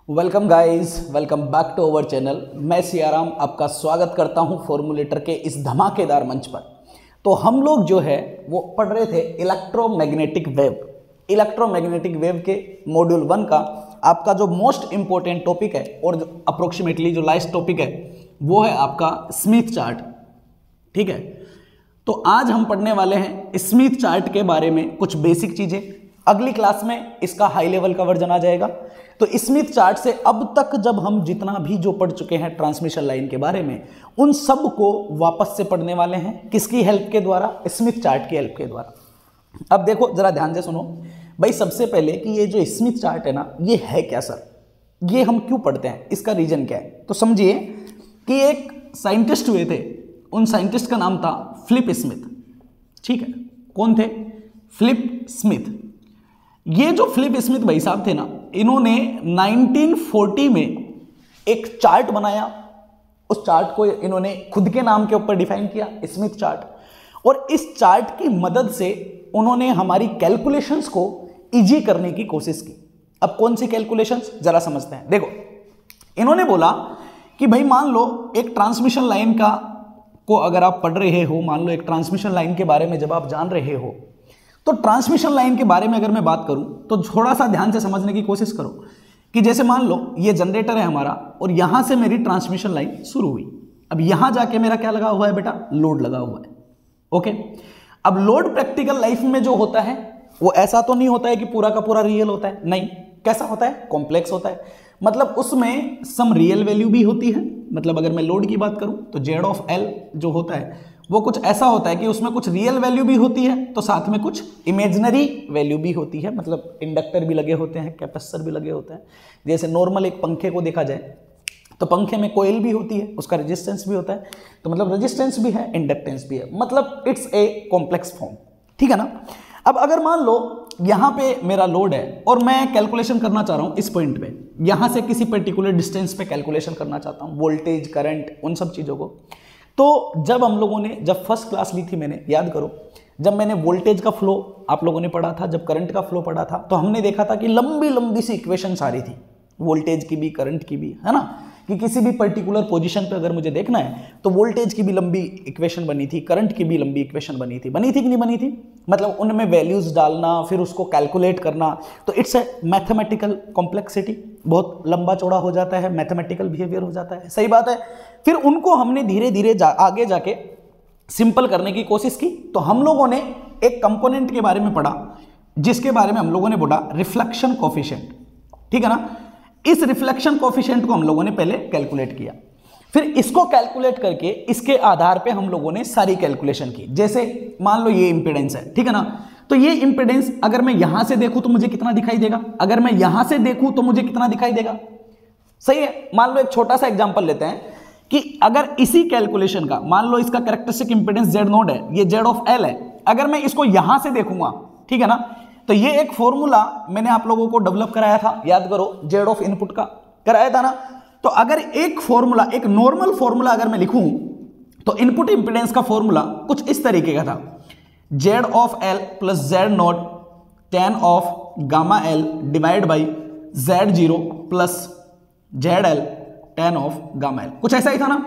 Welcome guys, welcome back to our channel. मैं सियाराम आपका स्वागत करता हूं फॉर्मूलेटर के इस धमाकेदार मंच पर। तो हम लोग जो है वो पढ़ रहे थे इलेक्ट्रोमैग्नेटिक वेव। इलेक्ट्रोमैग्नेटिक वेव के मॉड्यूल 1 का आपका जो मोस्ट इंपॉर्टेंट टॉपिक है और जो अप्रोक्सीमेटली जो लास्ट टॉपिक है वो है आपका स्मिथ चार्ट। ठीक है, तो आज हम पढ़ने वाले हैं स्मिथ चार्ट के बारे में कुछ बेसिक चीजें। अगली क्लास में इसका हाई लेवल का वर्जन आ जाएगा। तो स्मिथ चार्ट से अब तक जब हम जितना भी जो पढ़ चुके हैं ट्रांसमिशन लाइन के बारे में, उन सब को वापस से पढ़ने वाले हैं। किसकी हेल्प के द्वारा? स्मिथ चार्ट की हेल्प के द्वारा। अब देखो जरा ध्यान से सुनो भाई। सबसे पहले कि ये जो स्मिथ चार्ट है ना, ये है क्या सर, ये हम क्यों पढ़ते हैं, इसका रीजन क्या है? तो समझिए कि एक साइंटिस्ट हुए थे, उन साइंटिस्ट का नाम था फिलिप स्मिथ। ठीक है, कौन थे? Philip Smith. ये जो फिलिप स्मिथ भाई साहब थे ना, इन्होंने 1940 में एक चार्ट बनाया। उस चार्ट को इन्होंने खुद के नाम के ऊपर डिफाइन किया, स्मिथ चार्ट। और इस चार्ट की मदद से उन्होंने हमारी कैलकुलेशंस को इजी करने की कोशिश की। अब कौन सी कैलकुलेशंस, जरा समझते हैं। देखो, इन्होंने बोला कि भाई मान लो एक ट्रांसमिशन लाइन का को अगर आप पढ़ रहे हो, मान लो एक ट्रांसमिशन लाइन के बारे में जब आप जान रहे हो, तो ट्रांसमिशन लाइन के बारे में अगर मैं बात करूं तो थोड़ा सा ध्यान से समझने की कोशिश करो कि जैसे मान लो ये जनरेटर है हमारा और यहां से मेरी ट्रांसमिशन लाइन शुरू हुई। अब यहां जाके मेरा क्या लगा हुआ है बेटा? लोड लगा हुआ है। ओके, अब लोड प्रैक्टिकल लाइफ में जो होता है वो ऐसा तो नहीं होता है कि पूरा का पूरा रियल होता है, नहीं। कैसा होता है? कॉम्प्लेक्स होता है। मतलब उसमें सम रियल वैल्यू भी होती है। मतलब अगर मैं लोड की बात करूं तो जेड ऑफ एल जो होता है वो कुछ ऐसा होता है कि उसमें कुछ रियल वैल्यू भी होती है, तो साथ में कुछ इमेजिनरी वैल्यू भी होती है। मतलब इंडक्टर भी लगे होते हैं, कैपेसिटर भी लगे होते हैं। जैसे नॉर्मल एक पंखे को देखा जाए तो पंखे में कोयल भी होती है, उसका रेजिस्टेंस भी होता है। तो मतलब रेजिस्टेंस भी है, इंडक्टेंस भी है। मतलब इट्स ए कॉम्प्लेक्स फॉर्म। ठीक है ना। अब अगर मान लो यहां पे मेरा लोड है और मैं कैलकुलेशन करना चाह रहा हूं इस पॉइंट पे, यहां से किसी पर्टिकुलर डिस्टेंस पे कैलकुलेशन करना चाहता हूं, वोल्टेज, करंट, उन सब चीजों को। तो जब हम लोगों ने जब फर्स्ट क्लास ली थी, मैंने याद करो, जब मैंने वोल्टेज का फ्लो आप लोगों ने पढ़ा था, जब करंट का फ्लो पढ़ा था, तो हमने देखा था कि लंबी लंबी सी इक्वेशन सारी थी, वोल्टेज की भी करंट की भी, है ना। कि किसी भी पर्टिकुलर पोजीशन पे अगर मुझे देखना है तो वोल्टेज की भी लंबी इक्वेशन बनी थी, करंट की भी लंबी इक्वेशन बनी थी कि नहीं बनी थी? मतलब उनमें वैल्यूज डालना, फिर उसको कैलकुलेट करना, तो इट्स ए मैथमेटिकल कॉम्प्लेक्सिटी। बहुत लंबा चौड़ा हो जाता है, मैथमेटिकल बिहेवियर हो जाता है। सही बात है। फिर उनको हमने धीरे धीरे आगे जाके सिंपल करने की कोशिश की। तो हम लोगों ने एक कंपोनेंट के बारे में पढ़ा जिसके बारे में हम लोगों ने बोला रिफ्लेक्शन कोफिशिएंट। ठीक है ना। इस रिफ्लेक्शन कोफिशिएंट को हम लोगों ने पहले कैलकुलेट किया, फिर इसको कैलकुलेट करके इसके आधार पे हम लोगों ने सारी कैलकुलेशन की। जैसे मान लो ये इंपेडेंस है, ठीक है ना। तो ये इंपेडेंस अगर मैं यहां से देखूं तो मुझे कितना दिखाई देगा, अगर मैं यहां से देखूं तो मुझे कितना दिखाई देगा। सही है। मान लो एक छोटा सा एग्जांपल लेते हैं कि अगर इसी कैलकुलेशन का, मान लो इसका कैरेक्टरिस्टिक इंपेडेंस जेड नोड है, ये जेड ऑफ एल है, अगर मैं इसको यहां से देखूंगा, ठीक है ना, तो ये एक फॉर्मूला मैंने आप लोगों को डेवलप कराया था, याद करो, जेड ऑफ इनपुट का कराया था ना। तो अगर एक फॉर्मूला, एक नॉर्मल फॉर्मूला अगर मैं लिखूं तो इनपुट इंपेडेंस का फॉर्मूला कुछ इस तरीके का था, Z of L plus Z not ten of gamma L divide by Z zero plus Z L ten of gamma L, कुछ ऐसा ही था ना।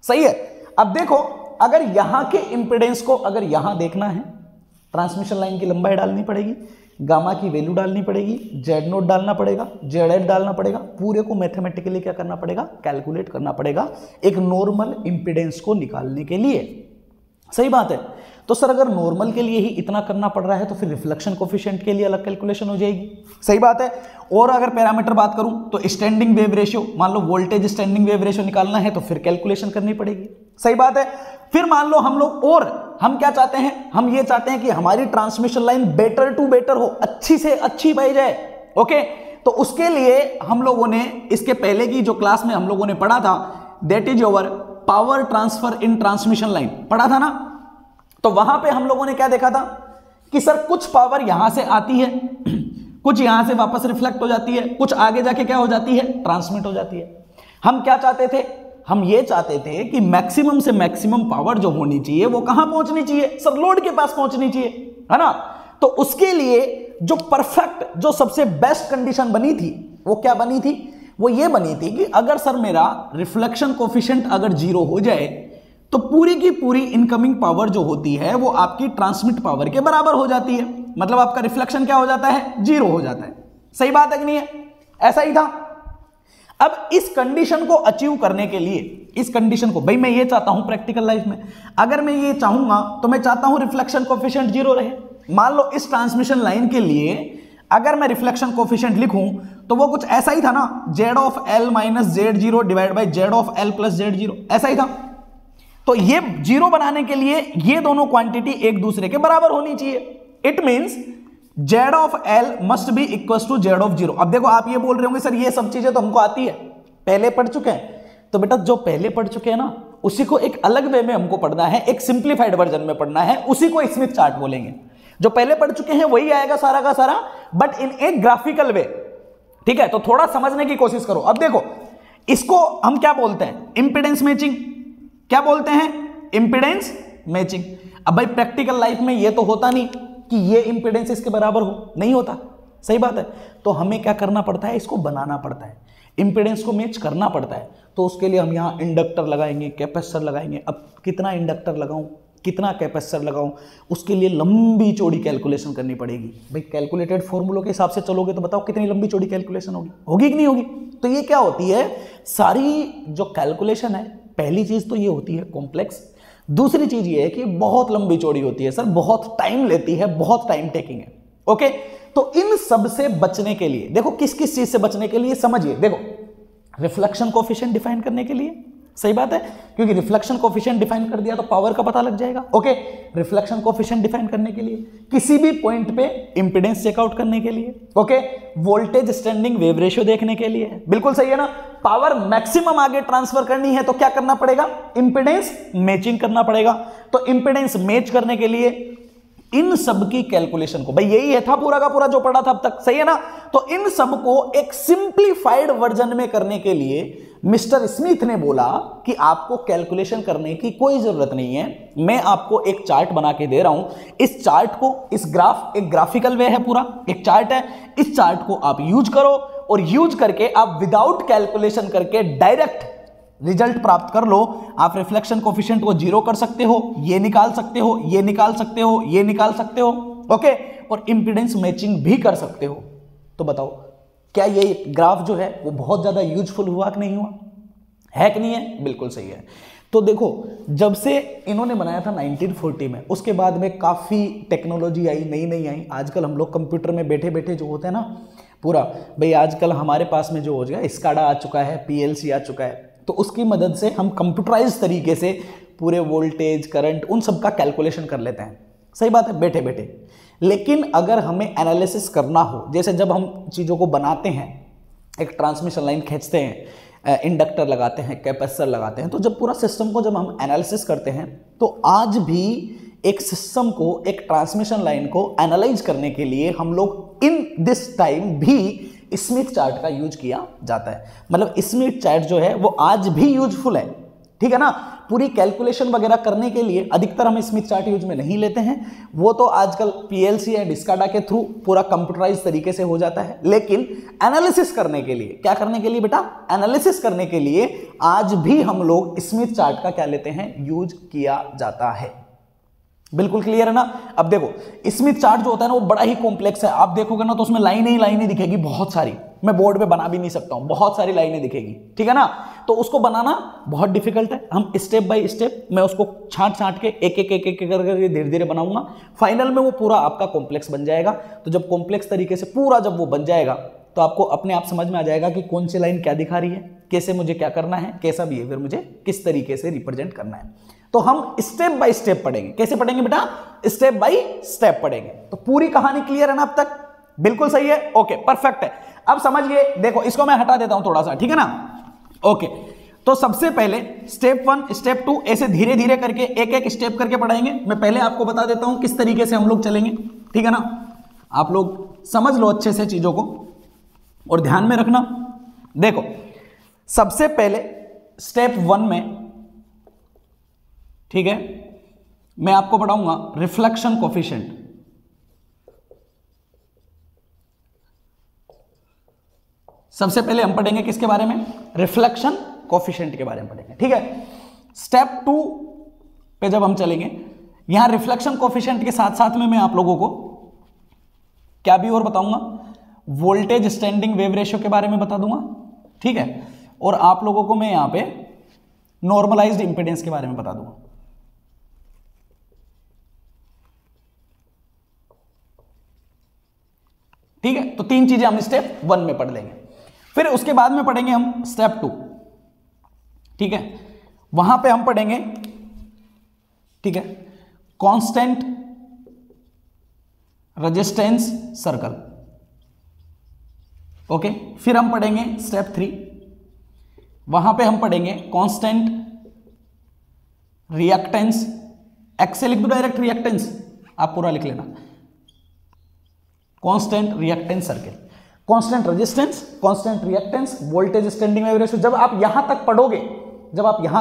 सही है। अब देखो, अगर यहां के इंपेडेंस को अगर यहां देखना है, ट्रांसमिशन लाइन की लंबाई डालनी पड़ेगी, गामा की वैल्यू डालनी पड़ेगी, जेड नोट डालना पड़ेगा, जेड एल डालना पड़ेगा, पूरे को मैथमेटिकली क्या करना पड़ेगा? कैलकुलेट करना पड़ेगा एक नॉर्मल इंपेडेंस को निकालने के लिए। सही बात है। तो सर अगर नॉर्मल के लिए ही इतना करना पड़ रहा है तो फिर रिफ्लेक्शन कोफिशिएंट के लिए अलग कैलकुलेशन हो जाएगी। सही बात है। और अगर पैरामीटर बात करूं तो स्टैंडिंग वेव रेशियो, मान low voltage standing wave ratio निकालना है तो फिर कैलकुलेशन करनी पड़ेगी। सही बात है। फिर मान लो हम लोग, और हम क्या चाहते हैं? हम ये चाहते हैं कि हमारी transmission line better to better हो, अच्छी से अच्छी पाई जाए। ओके, तो उसके लिए हम लोगों ने इसके पहले की जो क्लास में हम लोगों ने पढ़ा था, that is your power transfer in transmission line, पढ़ा था ना। तो वहां पे हम लोगों ने क्या देखा था कि सर कुछ पावर यहां से आती है, कुछ यहां से वापस रिफ्लेक्ट हो जाती है, कुछ आगे जाके क्या हो जाती है? ट्रांसमिट हो जाती है। हम क्या चाहते थे? हम ये चाहते थे कि मैक्सिमम से मैक्सिमम पावर जो होनी चाहिए वो कहां पहुंचनी चाहिए? सब लोड के पास पहुंचनी चाहिए, है ना। तो उसके लिए जो परफेक्ट, जो सबसे बेस्ट कंडीशन बनी थी वो क्या बनी थी? वो ये बनी थी कि अगर सर मेरा रिफ्लेक्शन कोफिशिएंट अगर 0 हो जाए तो पूरी की पूरी इनकमिंग पावर जो होती है वो आपकी ट्रांसमिट पावर के बराबर हो जाती है। मतलब आपका रिफ्लेक्शन क्या हो जाता है, 0 हो जाता है। सही बात है कि नहीं है? ऐसा ही था। अब इस कंडीशन को अचीव करने के लिए, इस कंडीशन को, भाई मैं ये चाहता हूं प्रैक्टिकल लाइफ में, अगर मैं ये चाहूंगा तो मैं चाहता हूं रिफ्लेक्शन कोफिशिएंट 0 रहे। मान लो इस ट्रांसमिशन लाइन के लिए अगर मैं रिफ्लेक्शन कोफिशिएंट लिखूं तो वो कुछ ऐसा ही था ना, z of l minus z0 divide by z of l plus z0, ऐसा ही था। तो ये 0 बनाने के लिए ये दोनों क्वांटिटी एक दूसरे के बराबर होनी चाहिए। It means z of l must be equal to z of 0। अब देखो आप ये बोल रहे होंगे सर ये सब चीजें तो हमको आती है, पहले पढ़ चुके हैं। तो बेटा जो पहले पढ़ चुके हैं ना उसी को एक अलग वे में हमको पढ़ना है, एक सिंप्लीफाइड वर्जन में पढ़ना है, उसी को स्मिथ चार्ट बोलेंगे। जो पहले पढ़ चुके हैं वही आएगा सारा का सारा, बट इन एक ग्राफिकल वे। ठीक है, तो थोड़ा समझने की कोशिश करो। अब देखो इसको हम क्या बोलते हैं, इंपीडेंस मैचिंग। क्या बोलते हैं? Impedance matching. अब भाई प्रैक्टिकल लाइफ में ये तो होता नहीं कि ये इंपीडेंस इसके बराबर हो, नहीं होता। सही बात है। तो हमें क्या करना पड़ता है, इसको बनाना पड़ता है, इंपीडेंस को मैच करना पड़ता है। तो उसके लिए हम यहाँ इंडक्टर लगाएंगे, कैपेसिटर लगाएंगे। अब कितना इंडक्टर लगाऊं, कितना कैपेसिटर लगाऊं, उसके लिए लंबी चौड़ी कैलकुलेशन करनी पड़ेगी। भाई कैलकुलेटेड फॉर्मूलों के हिसाब से चलोगे तो बताओ कितनी लंबी चौड़ी कैलकुलेशन होगी, होगी कि नहीं होगी? तो ये क्या होती है, सारी जो कैलकुलेशन है, पहली चीज तो ये होती है कॉम्प्लेक्स। दूसरी चीज ये है कि बहुत लंबी चौड़ी होती है सर, बहुत टाइम लेती है, बहुत टाइम टेकिंग है। ओके, तो इन सब से बचने के लिए देखो, किस किस चीज से बचने के लिए समझिए। देखो रिफ्लेक्शन कोफिशिएंट डिफाइन करने के लिए, सही बात है, क्योंकि रिफ्लेक्शन कोफिशिएंट डिफाइन कर दिया तो पावर का पता लग जाएगा। ओके, रिफ्लेक्शन कोफिशिएंट डिफाइन करने के लिए, किसी भी पॉइंट पे इंपीडेंस चेकआउट करने के लिए, okay, voltage standing wave ratio देखने के लिए, बिल्कुल सही है ना। पावर मैक्सिमम आगे ट्रांसफर करनी है तो क्या करना पड़ेगा, इंपीडेंस मैचिंग करना पड़ेगा। तो इंपीडेंस मैच करने के लिए इन सब की कैलकुलेशन को, भाई यही है था पूरा का पूरा जो पढ़ा था अब तक, सही है ना। तो इन सब को एक सिंप्लीफाइड वर्जन में करने के लिए मिस्टर स्मिथ ने बोला कि आपको कैलकुलेशन करने की कोई जरूरत नहीं है, मैं आपको एक चार्ट बना के दे रहा हूं। इस चार्ट को, इस ग्राफ, एक ग्राफिकल वे है, पूरा एक चार्ट है, इस चार्ट को आप यूज करो और यूज करके आप विदाउट कैलकुलेशन करके डायरेक्ट रिजल्ट प्राप्त कर लो। आप रिफ्लेक्शन कोफिशिएंट को 0 कर सकते हो, ये निकाल सकते हो, ये निकाल सकते हो, ये निकाल सकते हो, ओके, और इंपीडेंस मैचिंग भी कर सकते हो। तो बताओ क्या ये ग्राफ जो है वो बहुत ज्यादा यूजफुल हुआ कि नहीं हुआ, है कि नहीं है? बिल्कुल सही है। तो देखो जब से इन्होंने बनाया था 1940 में, उसके बाद में काफी टेक्नोलॉजी आई, नई नई आई। आजकल हम लोग कंप्यूटर में बैठे बैठे जो होते हैं ना पूरा, भाई आजकल हमारे पास में जो हो गया स्काडा आ चुका है, पीएलसी आ चुका है, तो उसकी मदद से हम कंप्यूटराइज तरीके से पूरे वोल्टेज, करंट, उन सब का कैलकुलेशन कर लेते हैं। सही बात है, बैठे बैठे। लेकिन अगर हमें एनालिसिस करना हो, जैसे जब हम चीज़ों को बनाते हैं, एक ट्रांसमिशन लाइन खींचते हैं, इंडक्टर लगाते हैं, कैपेसिटर लगाते हैं, तो जब पूरा सिस्टम को जब हम एनालिसिस करते हैं तो आज भी एक सिस्टम को, एक ट्रांसमिशन लाइन को एनालाइज करने के लिए हम लोग इन दिस टाइम भी स्मिथ चार्ट का यूज किया जाता है। मतलब स्मिथ चार्ट जो है वो आज भी यूजफुल है, ठीक है ना। पूरी कैलकुलेशन वगैरह करने के लिए अधिकतर हम स्मिथ चार्ट यूज में नहीं लेते हैं, वो तो आजकल पीएलसी एंड स्काडा के थ्रू पूरा कंप्यूटराइज तरीके से हो जाता है। लेकिन एनालिसिस करने के लिए, क्या करने के लिए बेटा, एनालिसिस करने के लिए आज भी हम लोग स्मिथ चार्ट का क्या लेते हैं, यूज किया जाता है। बिल्कुल क्लियर है ना। अब देखो स्मिथ चार्ट जो होता है ना वो बड़ा ही कॉम्प्लेक्स है। आप देखोगे ना तो उसमें लाइनें ही लाइनें दिखेगी, बहुत सारी। मैं बोर्ड पे बना भी नहीं सकता हूं, बहुत सारी लाइनें दिखेगी, ठीक है ना। तो उसको बनाना बहुत डिफिकल्ट है। हम स्टेप बाय स्टेप मैं उसको छांट छांट के एक एक एक एक करके धीरे धीरे बनाऊंगा। फाइनल में वो पूरा आपका कॉम्प्लेक्स बन जाएगा। तो जब कॉम्प्लेक्स तरीके से पूरा जब वो बन जाएगा तो आपको अपने आप समझ में आ जाएगा कि कौन सी लाइन क्या दिखा रही है, कैसे मुझे क्या करना है, कैसा बिहेवियर मुझे किस तरीके से रिप्रेजेंट करना है। तो हम स्टेप बाय स्टेप पढ़ेंगे। कैसे पढ़ेंगे बेटा, स्टेप बाय स्टेप पढ़ेंगे। तो पूरी कहानी क्लियर है ना अब तक? बिल्कुल सही है, ओके, परफेक्ट है। अब समझिए, देखो इसको मैं हटा देता हूं थोड़ा सा, ठीक है ना। ओके, तो सबसे पहले स्टेप 1, स्टेप 2, ऐसे धीरे धीरे करके एक एक स्टेप करके पढ़ाएंगे। मैं पहले आपको बता देता हूं किस तरीके से हम लोग चलेंगे, ठीक है ना। आप लोग समझ लो अच्छे से चीजों को और ध्यान में रखना। देखो सबसे पहले स्टेप 1 में, ठीक है, मैं आपको पढ़ाऊंगा रिफ्लेक्शन कोफिशिएंट। सबसे पहले हम पढ़ेंगे किसके बारे में, रिफ्लेक्शन कोफिशिएंट के बारे में पढ़ेंगे, ठीक है। स्टेप 2 पे जब हम चलेंगे, यहां रिफ्लेक्शन कोफिशिएंट के साथ साथ में मैं आप लोगों को क्या भी और बताऊंगा, वोल्टेज स्टैंडिंग वेव रेशियो के बारे में बता दूंगा, ठीक है, और आप लोगों को मैं यहां पे नॉर्मलाइज्ड इंपेडेंस के बारे में बता दूंगा। ठीक है, तो 3 चीजें हम स्टेप 1 में पढ़ लेंगे। फिर उसके बाद में पढ़ेंगे हम स्टेप 2, ठीक है, वहां पे हम पढ़ेंगे, ठीक है, कांस्टेंट रेजिस्टेंस सर्कल, ओके। फिर हम पढ़ेंगे स्टेप 3, वहां पे हम पढ़ेंगे कांस्टेंट रिएक्टेंस, एक्स से लिख दो डायरेक्ट रिएक्टेंस, आप पूरा लिख लेना, constant reactance circle, constant resistance, constant reactance, voltage standing wave ratio. जब आप यहां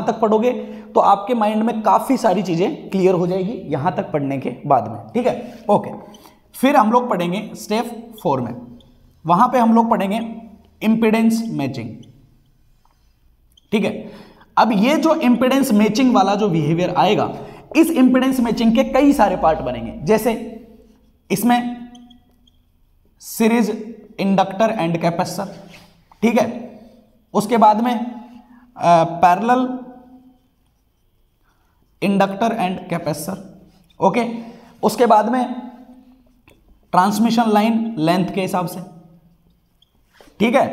तक पढ़ोगे तो आपके माइंड में काफी सारी चीजें क्लियर हो जाएगी यहां तक पढ़ने के बाद में, ठीक है, ओके। फिर हम लोग पढ़ेंगे स्टेप 4 में, वहां पे हम लोग पढ़ेंगे इंपेडेंस मैचिंग, ठीक है। अब ये जो इंपेडेंस मैचिंग वाला जो बिहेवियर आएगा, इस इंपेडेंस मैचिंग के कई सारे पार्ट बनेंगे, जैसे इसमें सीरीज इंडक्टर एंड कैपेसिटर, ठीक है, उसके बाद में parallel inductor and capacitor, okay, उसके बाद में ट्रांसमिशन लाइन लेंथ के हिसाब से, ठीक है,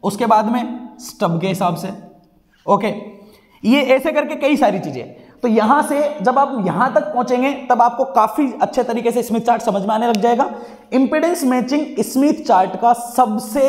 उसके बाद में स्टब के हिसाब से, ओके, ये ऐसे करके कई सारी चीजें। तो यहां से जब आप यहां तक पहुंचेंगे तब आपको काफी अच्छे तरीके से स्मिथ चार्ट समझ में आने लग जाएगा। इंपेडेंस मैचिंग स्मिथ चार्ट का सबसे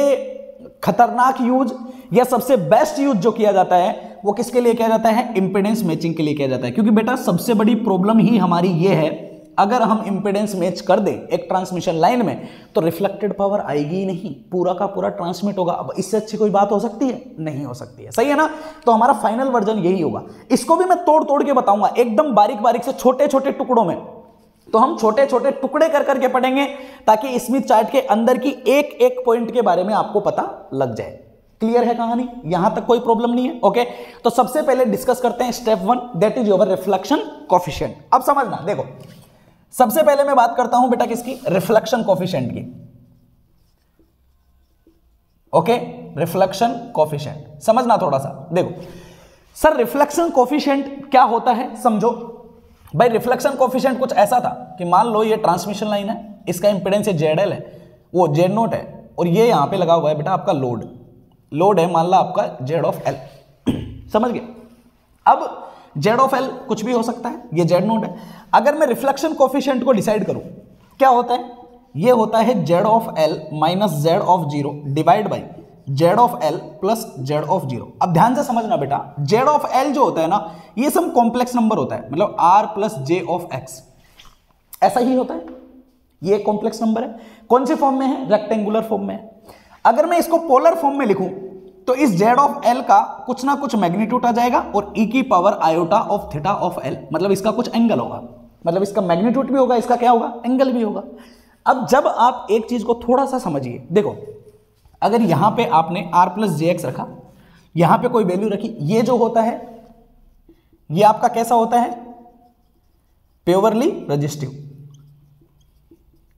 खतरनाक यूज या सबसे बेस्ट यूज जो किया जाता है वो किसके लिए किया जाता है, इंपेडेंस मैचिंग के लिए किया जाता है। क्योंकि बेटा सबसे बड़ी प्रॉब्लम ही हमारी ये है, अगर हम इंपेडेंस मैच कर दें एक ट्रांसमिशन लाइन में तो रिफ्लेक्टेड पावर आएगी ही नहीं, पूरा का पूरा ट्रांसमिट होगा। अब इससे अच्छी कोई बात हो सकती है, नहीं हो सकती है, सही है ना। तो हमारा फाइनल वर्जन यही होगा। इसको भी मैं तोड़ तोड़ के बताऊंगा एकदम बारीक बारीक से, छोटे छोटे टुकड़ों में। तो हम छोटे छोटे टुकड़े कर करके पढ़ेंगे ताकि स्मिथ चार्ट के अंदर की एक एक पॉइंट के बारे में आपको पता लग जाए। क्लियर है कहानी, यहां तक कोई प्रॉब्लम नहीं है, ओके। तो सबसे पहले डिस्कस करते हैं step 1, that is your reflection coefficient. अब समझना, देखो सबसे पहले मैं बात करता हूं बेटा किसकी, रिफ्लेक्शन कोफिशिएंट की, ओके। रिफ्लेक्शन कोफिशिएंट समझना थोड़ा सा, देखो सर रिफ्लेक्शन कोफिशिएंट क्या होता है समझो भाई। रिफ्लेक्शन कोफिशिएंट कुछ ऐसा था कि मान लो ये ट्रांसमिशन लाइन है, इसका इंपेडेंस ZL है, वो Z0 है, और ये यहां पे लगा हुआ है बेटा आपका लोड है, मान ला आपका Z of L, समझ गए। अब Z of L कुछ भी हो सकता है, ये Z0 है। अगर मैं रिफ्लेक्शन कोफिशिएंट को डिसाइड करूं क्या होता है, ये होता है Z of L minus Z of 0 divide by Z of L plus Z of 0। अब ध्यान से समझना बेटा, Z of L जो होता है ना, ये सब कॉम्प्लेक्स नंबर होता है, मतलब R plus J of X, ऐसा ही होता है। ये कॉम्प्लेक्स नंबर है, कौन से फॉर्म में है, रेक्टेंगुलर फॉर्म में है। अगर मैं इसको पोलर फॉर्म में लिखूं तो इस Z of L का कुछ ना कुछ मैग्नीट्यूड आ जाएगा और e की power iota of theta of L, मतलब इसका कुछ एंगल होगा, मतलब इसका मैग्नीट्यूड भी होगा, इसका क्या होगा, एंगल भी होगा। अब जब आप एक चीज को थोड़ा सा समझिए, देखो अगर यहां पे आपने R प्लस JX रखा, यहां पे कोई वैल्यू रखी, ये जो होता है ये आपका कैसा होता है, प्योरली रेजिस्टिव,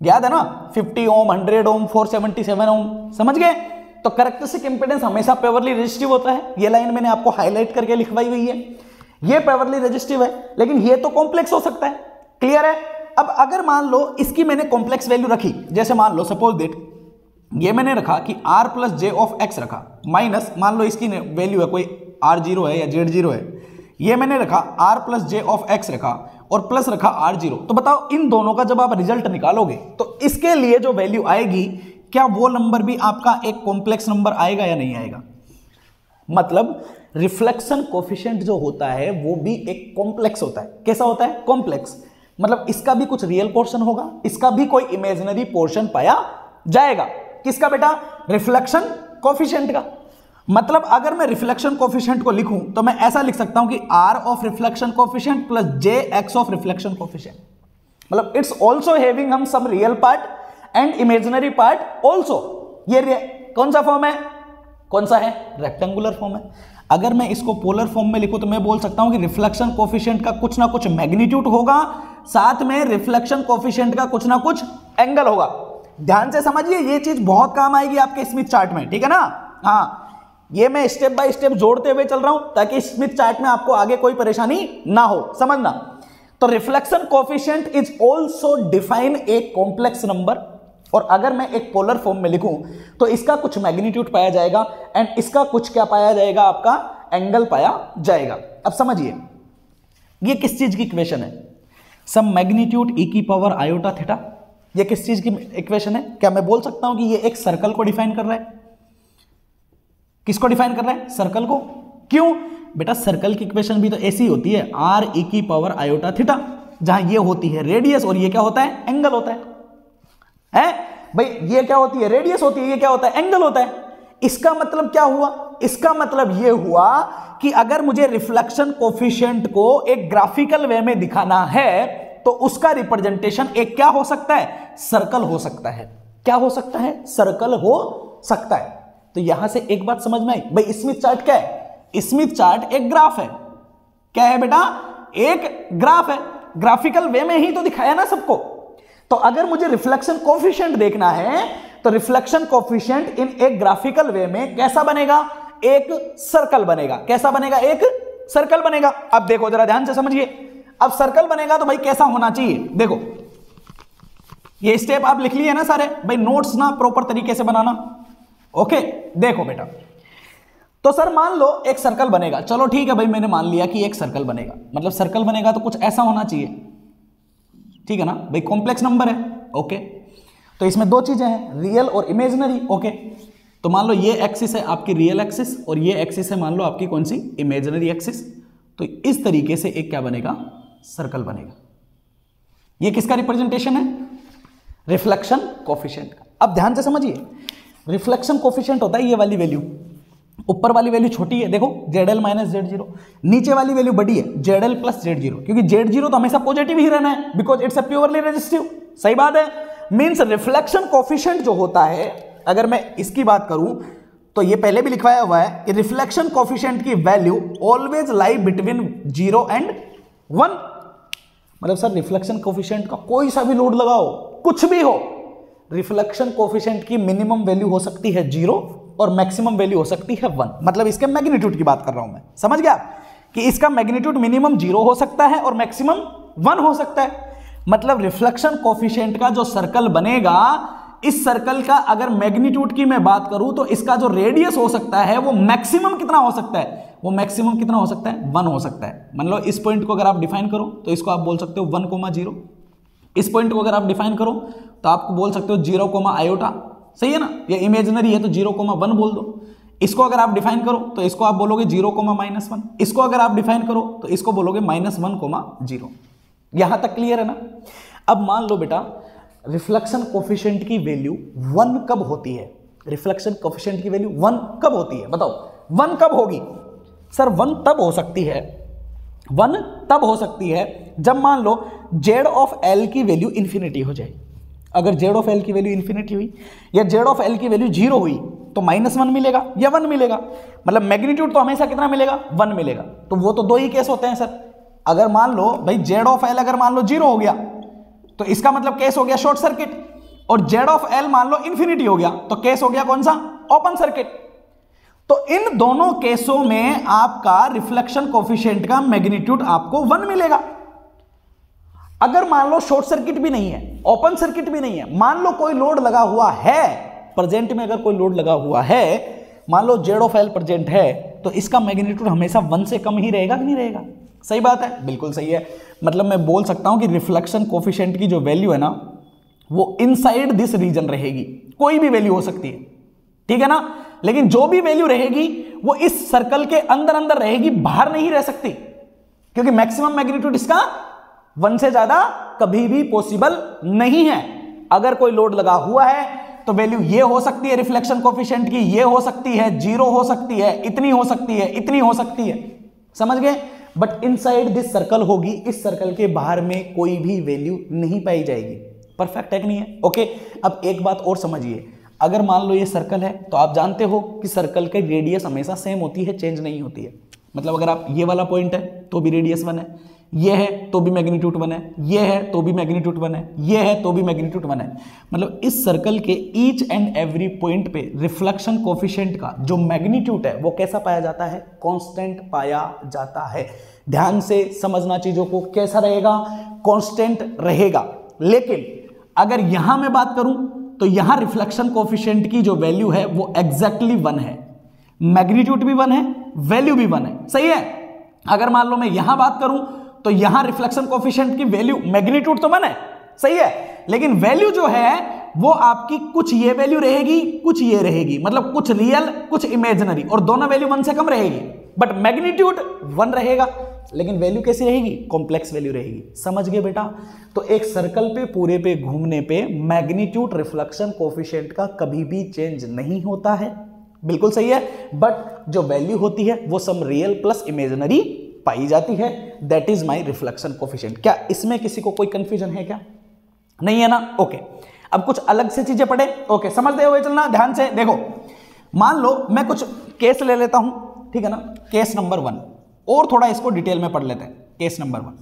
याद है ना, 50 ओम, 100 ओम, 477 ओम, समझ गए। तो कैरेक्टरिस्टिक इंपेडेंस हमेशा प्योरली रेजिस्टिव होता है, ये लाइन मैंने आपको हाईलाइट करके लिखवाई हुई है, ये प्योरली रेजिस्टिव है, लेकिन ये तो कॉम्प्लेक्स हो सकता है, क्लियर है। अब अगर मान लो इसकी मैंने कॉम्प्लेक्स वैल्यू रखी, जैसे मान लो सपोज दैट ये मैंने रखा कि R plus J of X रखा, माइनस मान लो इसकी वैल्यू है कोई R0 है या Z0 है, ये मैंने रखा R plus J of X रखा और प्लस रखा R0। तो बताओ इन दोनों का जब आप रिजल्ट निकालोगे तो इसके लिए जो वैल्यू आएगी, क्या वो नंबर भी आपका एक कॉम्प्लेक्स नंबर आएगा या नहीं आएगा। मतलब रिफ्लेक्शन कोफिशिएंट जो होता है वो भी एक कॉम्प्लेक्स होता है। कैसा होता है, कॉम्प्लेक्स, मतलब इसका भी कुछ रियल पोर्शन होगा, इसका भी कोई इमेजिनरी पोर्शन पाया जाएगा। किसका बेटा, रिफ्लेक्शन कोफिशिएंट का। मतलब अगर मैं रिफ्लेक्शन कोफिशिएंट को लिखूं तो मैं ऐसा लिख सकता हूं कि R of reflection coefficient plus JX of reflection coefficient, मतलब इट्स ऑल्सो हैविंग हम some real part and imaginary part also. ये कौन सा फॉर्म है, कौन सा है, रेक्टेंगुलर फॉर्म है। अगर मैं इसको पोलर फॉर्म में लिखूं तो मैं बोल सकता हूं कि रिफ्लेक्शन कोफिशिएंट का कुछ ना कुछ मैग्नीट्यूड होगा, साथ में रिफ्लेक्शन कोफिशिएंट का कुछ ना कुछ एंगल होगा। ध्यान से समझिए, ये चीज बहुत काम आएगी आपके स्मिथ चार्ट में, ठीक है ना। हाँ, ये मैं स्टेप बाय स्टेप जोड़ते हुए चल रहा हूं ताकि स्मिथ चार्ट में आपको आगे कोई परेशानी ना हो, समझना। तो reflection coefficient is also define a complex number, और अगर मैं एक पोलर फॉर्म में लिखूं तो इसका कुछ मैग्नीट्यूड पाया जाएगा एंड इसका कुछ क्या पाया जाएगा, आपका एंगल पाया जाएगा। अब समझिए ये किस चीज की इक्वेशन है, सम मैग्नीट्यूड e की पावर आयोटा थीटा। ये किस चीज की इक्वेशन है, क्या मैं बोल सकता हूं कि ये एक सर्कल को डिफाइन कर रहा है? किसको डिफाइन कर रहा है, सर्कल को। क्यों बेटा, सर्कल की इक्वेशन भी तो ऐसी होती है, r e की पावर आयोटा थीटा, जहां ये होती है रेडियस और ये क्या होता है, एंगल होता है भाई। ये क्या होती है, रेडियस होती है, ये क्या होता है, एंगल होता है। इसका मतलब क्या हुआ, इसका मतलब ये हुआ कि अगर मुझे रिफ्लेक्शन कोफिशिएंट को एक ग्राफिकल वे में दिखाना है तो उसका रिप्रेजेंटेशन एक क्या हो सकता है, सर्कल हो सकता है। क्या हो सकता है, सर्कल हो सकता है। तो यहां से एक बात समझ में आई भाई, स्मिथ चार्ट क्या है, स्मिथ चार्ट एक ग्राफ है। क्या है बेटा, एक ग्राफ है, ग्राफिकल वे में ही तो दिखाया ना सबको। तो अगर मुझे रिफ्लेक्शन कोफिशिएंट देखना है तो रिफ्लेक्शन कोफिशिएंट इन एक ग्राफिकल वे में कैसा बनेगा, एक सर्कल बनेगा। कैसा बनेगा, एक सर्कल बनेगा। अब देखो जरा ध्यान से समझिए, अब सर्कल बनेगा तो भाई कैसा होना चाहिए, देखो ये स्टेप आप लिख लिए ना सारे भाई, नोट्स ना प्रॉपर तरीके से बनाना। ओके, देखो बेटा, तो सर मान लो एक सर्कल बनेगा, चलो ठीक है भाई, मैंने मान लिया कि एक सर्कल बनेगा, मतलब सर्कल बनेगा तो कुछ ऐसा होना चाहिए, ठीक है ना भाई, कॉम्प्लेक्स नंबर है। ओके, तो इसमें दो चीजें हैं, रियल और इमेजिनरी। ओके, तो मान लो ये एक्सिस है आपकी रियल एक्सिस और ये एक्सिस है मान लो आपकी कौन सी, इमेजिनरी एक्सिस। तो इस तरीके से एक क्या बनेगा, सर्कल बनेगा। ये किसका रिप्रेजेंटेशन है, रिफ्लेक्शन कोफिशिएंट का। अब ध्यान से समझिए, रिफ्लेक्शन कोफिशिएंट होता है ये वाली वैल्यू, ऊपर वाली वैल्यू छोटी है देखो ZL माइनस Z0, नीचे वाली वैल्यू बड़ी है ZL प्लस Z0, क्योंकि Z0 तो हमेशा पॉजिटिव ही रहना है because it's a purely resistive. सही बात है, मींस रिफ्लेक्शन कोफिशिएंट जो होता है, अगर मैं इसकी बात करूं तो ये पहले भी लिखवाया हुआ है कि रिफ्लेक्शन कोफिशिएंट की value always lie between 0 and 1। मतलब सर रिफ्लेक्शन कोफिशिएंट का कोई सा भी लोड लगाओ, कुछ भी हो, रिफ्लेक्शन कोफिशिएंट की मिनिमम वैल्यू हो सकती है 0 और मैक्सिमम वैल्यू हो सकती है 1। मतलब इसके मैग्नीट्यूड की बात कर रहा हूं मैं, समझ गया कि इसका मैग्नीट्यूड मिनिमम 0 हो सकता है और मैक्सिमम 1 हो सकता है। मतलब रिफ्लेक्शन कोफिशिएंट का जो सर्कल बनेगा, इस सर्कल का अगर मैग्नीट्यूड की मैं बात करूं तो इसका जो रेडियस हो सकता है वो मैक्सिमम कितना हो सकता है, वो मैक्सिमम कितना हो सकता है, 1 हो सकता है। मान लो इस पॉइंट को अगर आप डिफाइन करो तो इसको आप बोल सकते हो 1,0। इस पॉइंट को अगर आप डिफाइन करो तो आप बोल सकते हो 0, आयोटा। सही है ना, ये इमेजिनरी है तो 0,1 बोल दो। इसको अगर आप डिफाइन करो तो इसको आप बोलोगे 0,-1। इसको अगर आप डिफाइन करो तो इसको बोलोगे -1,0। यहां तक क्लियर है ना। अब मान लो बेटा रिफ्लेक्शन कोफिशिएंट की वैल्यू 1 कब होती है, रिफ्लेक्शन कोफिशिएंट की वैल्यू 1 कब होती है, बताओ 1 कब होगी। सर 1 तब हो सकती है, 1 तब हो सकती है जब मान लो Z ऑफ L की वैल्यू इंफिनिटी हो जाए। अगर Z ऑफ L की वैल्यू इंफिनिटी हुई या Z ऑफ L की वैल्यू 0 हुई तो -1 मिलेगा या 1 मिलेगा। मतलब मैग्नीट्यूड तो हमेशा कितना मिलेगा, 1 मिलेगा। तो वो तो दो ही केस होते हैं सर। अगर मान लो भाई Z ऑफ L अगर मान लो 0 हो गया तो इसका मतलब केस हो गया शॉर्ट सर्किट, और Z ऑफ L मान लो इंफिनिटी हो गया तो केस हो गया कौन सा, ओपन सर्किट। तो इन दोनों केसों में आपका रिफ्लेक्शन कोफिशिएंट का मैग्नीट्यूड आपको 1 मिलेगा। अगर मान लो शॉर्ट सर्किट भी नहीं है, ओपन सर्किट भी नहीं है, मान लो कोई लोड लगा हुआ है, प्रेजेंट में अगर कोई लोड लगा हुआ है, मान लो Z ऑफ L प्रेजेंट है, तो इसका मैग्नीट्यूड हमेशा 1 से कम ही रहेगा कि नहीं रहेगा। सही बात है, बिल्कुल सही है। मतलब मैं बोल सकता हूं कि रिफ्लेक्शन कोफिशिएंट की जो वैल्यू है ना वो इनसाइड दिस रीजन रहेगी, कोई भी वैल्यू हो सकती है, ठीक है ना। लेकिन जो भी वैल्यू रहेगी वो इस सर्कल के अंदर अंदर रहेगी, बाहर नहीं रह सकती, क्योंकि मैक्सिमम मैग्नीट्यूड इसका 1 से ज्यादा कभी भी पॉसिबल नहीं है। अगर कोई लोड लगा हुआ है तो वैल्यू ये हो सकती है रिफ्लेक्शन कोफिशिएंट की, ये हो सकती है, 0 हो सकती है, इतनी हो सकती है, इतनी हो सकती है, समझ गए। बट इनसाइड दिस सर्कल होगी, इस सर्कल के बाहर में कोई भी वैल्यू नहीं पाई जाएगी। परफेक्ट है कि नहीं है। ओके, अब एक बात और समझिए, अगर मान लो ये सर्कल है तो आप जानते हो कि सर्कल की रेडियस हमेशा सेम होती है, चेंज नहीं होती है। मतलब अगर आप ये वाला पॉइंट है तो भी रेडियस 1 है, ये है तो भी मैग्नीट्यूड 1 है, ये है तो भी मैग्नीट्यूड 1 है, ये है तो भी मैग्नीट्यूड 1 है। मतलब इस सर्कल के ईच एंड एवरी पॉइंट पे रिफ्लेक्शन कोफिशिएंट का जो मैग्नीट्यूड है वो कैसा पाया जाता है? कांस्टेंट पाया जाता है। ध्यान से समझना चीजों को, कैसा रहेगा? कांस्टेंट रहेगा। लेकिन अगर यहां मैं बात करूं तो यहां रिफ्लेक्शन कोफिशिएंट की जो वैल्यू है वो एग्जैक्टली 1 है, मैग्नीट्यूड भी 1 है, वैल्यू भी 1 है। सही है। अगर मान लो मैं यहां बात करूं तो यहां रिफ्लेक्शन कोफिशिएंट की वैल्यू, मैग्नीट्यूड तो 1 है, सही है, लेकिन वैल्यू जो है वो आपकी कुछ ये वैल्यू रहेगी, कुछ ये रहेगी, मतलब कुछ रियल कुछ इमेजिनरी, और दोनों वैल्यू 1 से कम रहेगी। बट मैग्नीट्यूड 1 रहेगा, लेकिन वैल्यू कैसी रहेगी? कॉम्प्लेक्स वैल्यू रहेगी। समझ गए बेटा? तो एक सर्कल पे पूरे पे घूमने पे मैग्नीट्यूड रिफ्लेक्शन कोफिशिएंट का कभी भी चेंज नहीं होता है, बिल्कुल सही है। बट जो वैल्यू होती है वो सम रियल प्लस इमेजिनरी पाई जाती है, that is my reflection coefficient. क्या इसमें किसी को कोई कंफ्यूजन है क्या? नहीं है ना? ओके। अब कुछ अलग से चीजें पढ़े। ओके, समझते हुए चलना ध्यान से। देखो, मान लो मैं कुछ केस ले लेता हूं, ठीक है ना? केस नंबर 1, और थोड़ा इसको डिटेल में पढ़ लेते हैं। केस नंबर 1,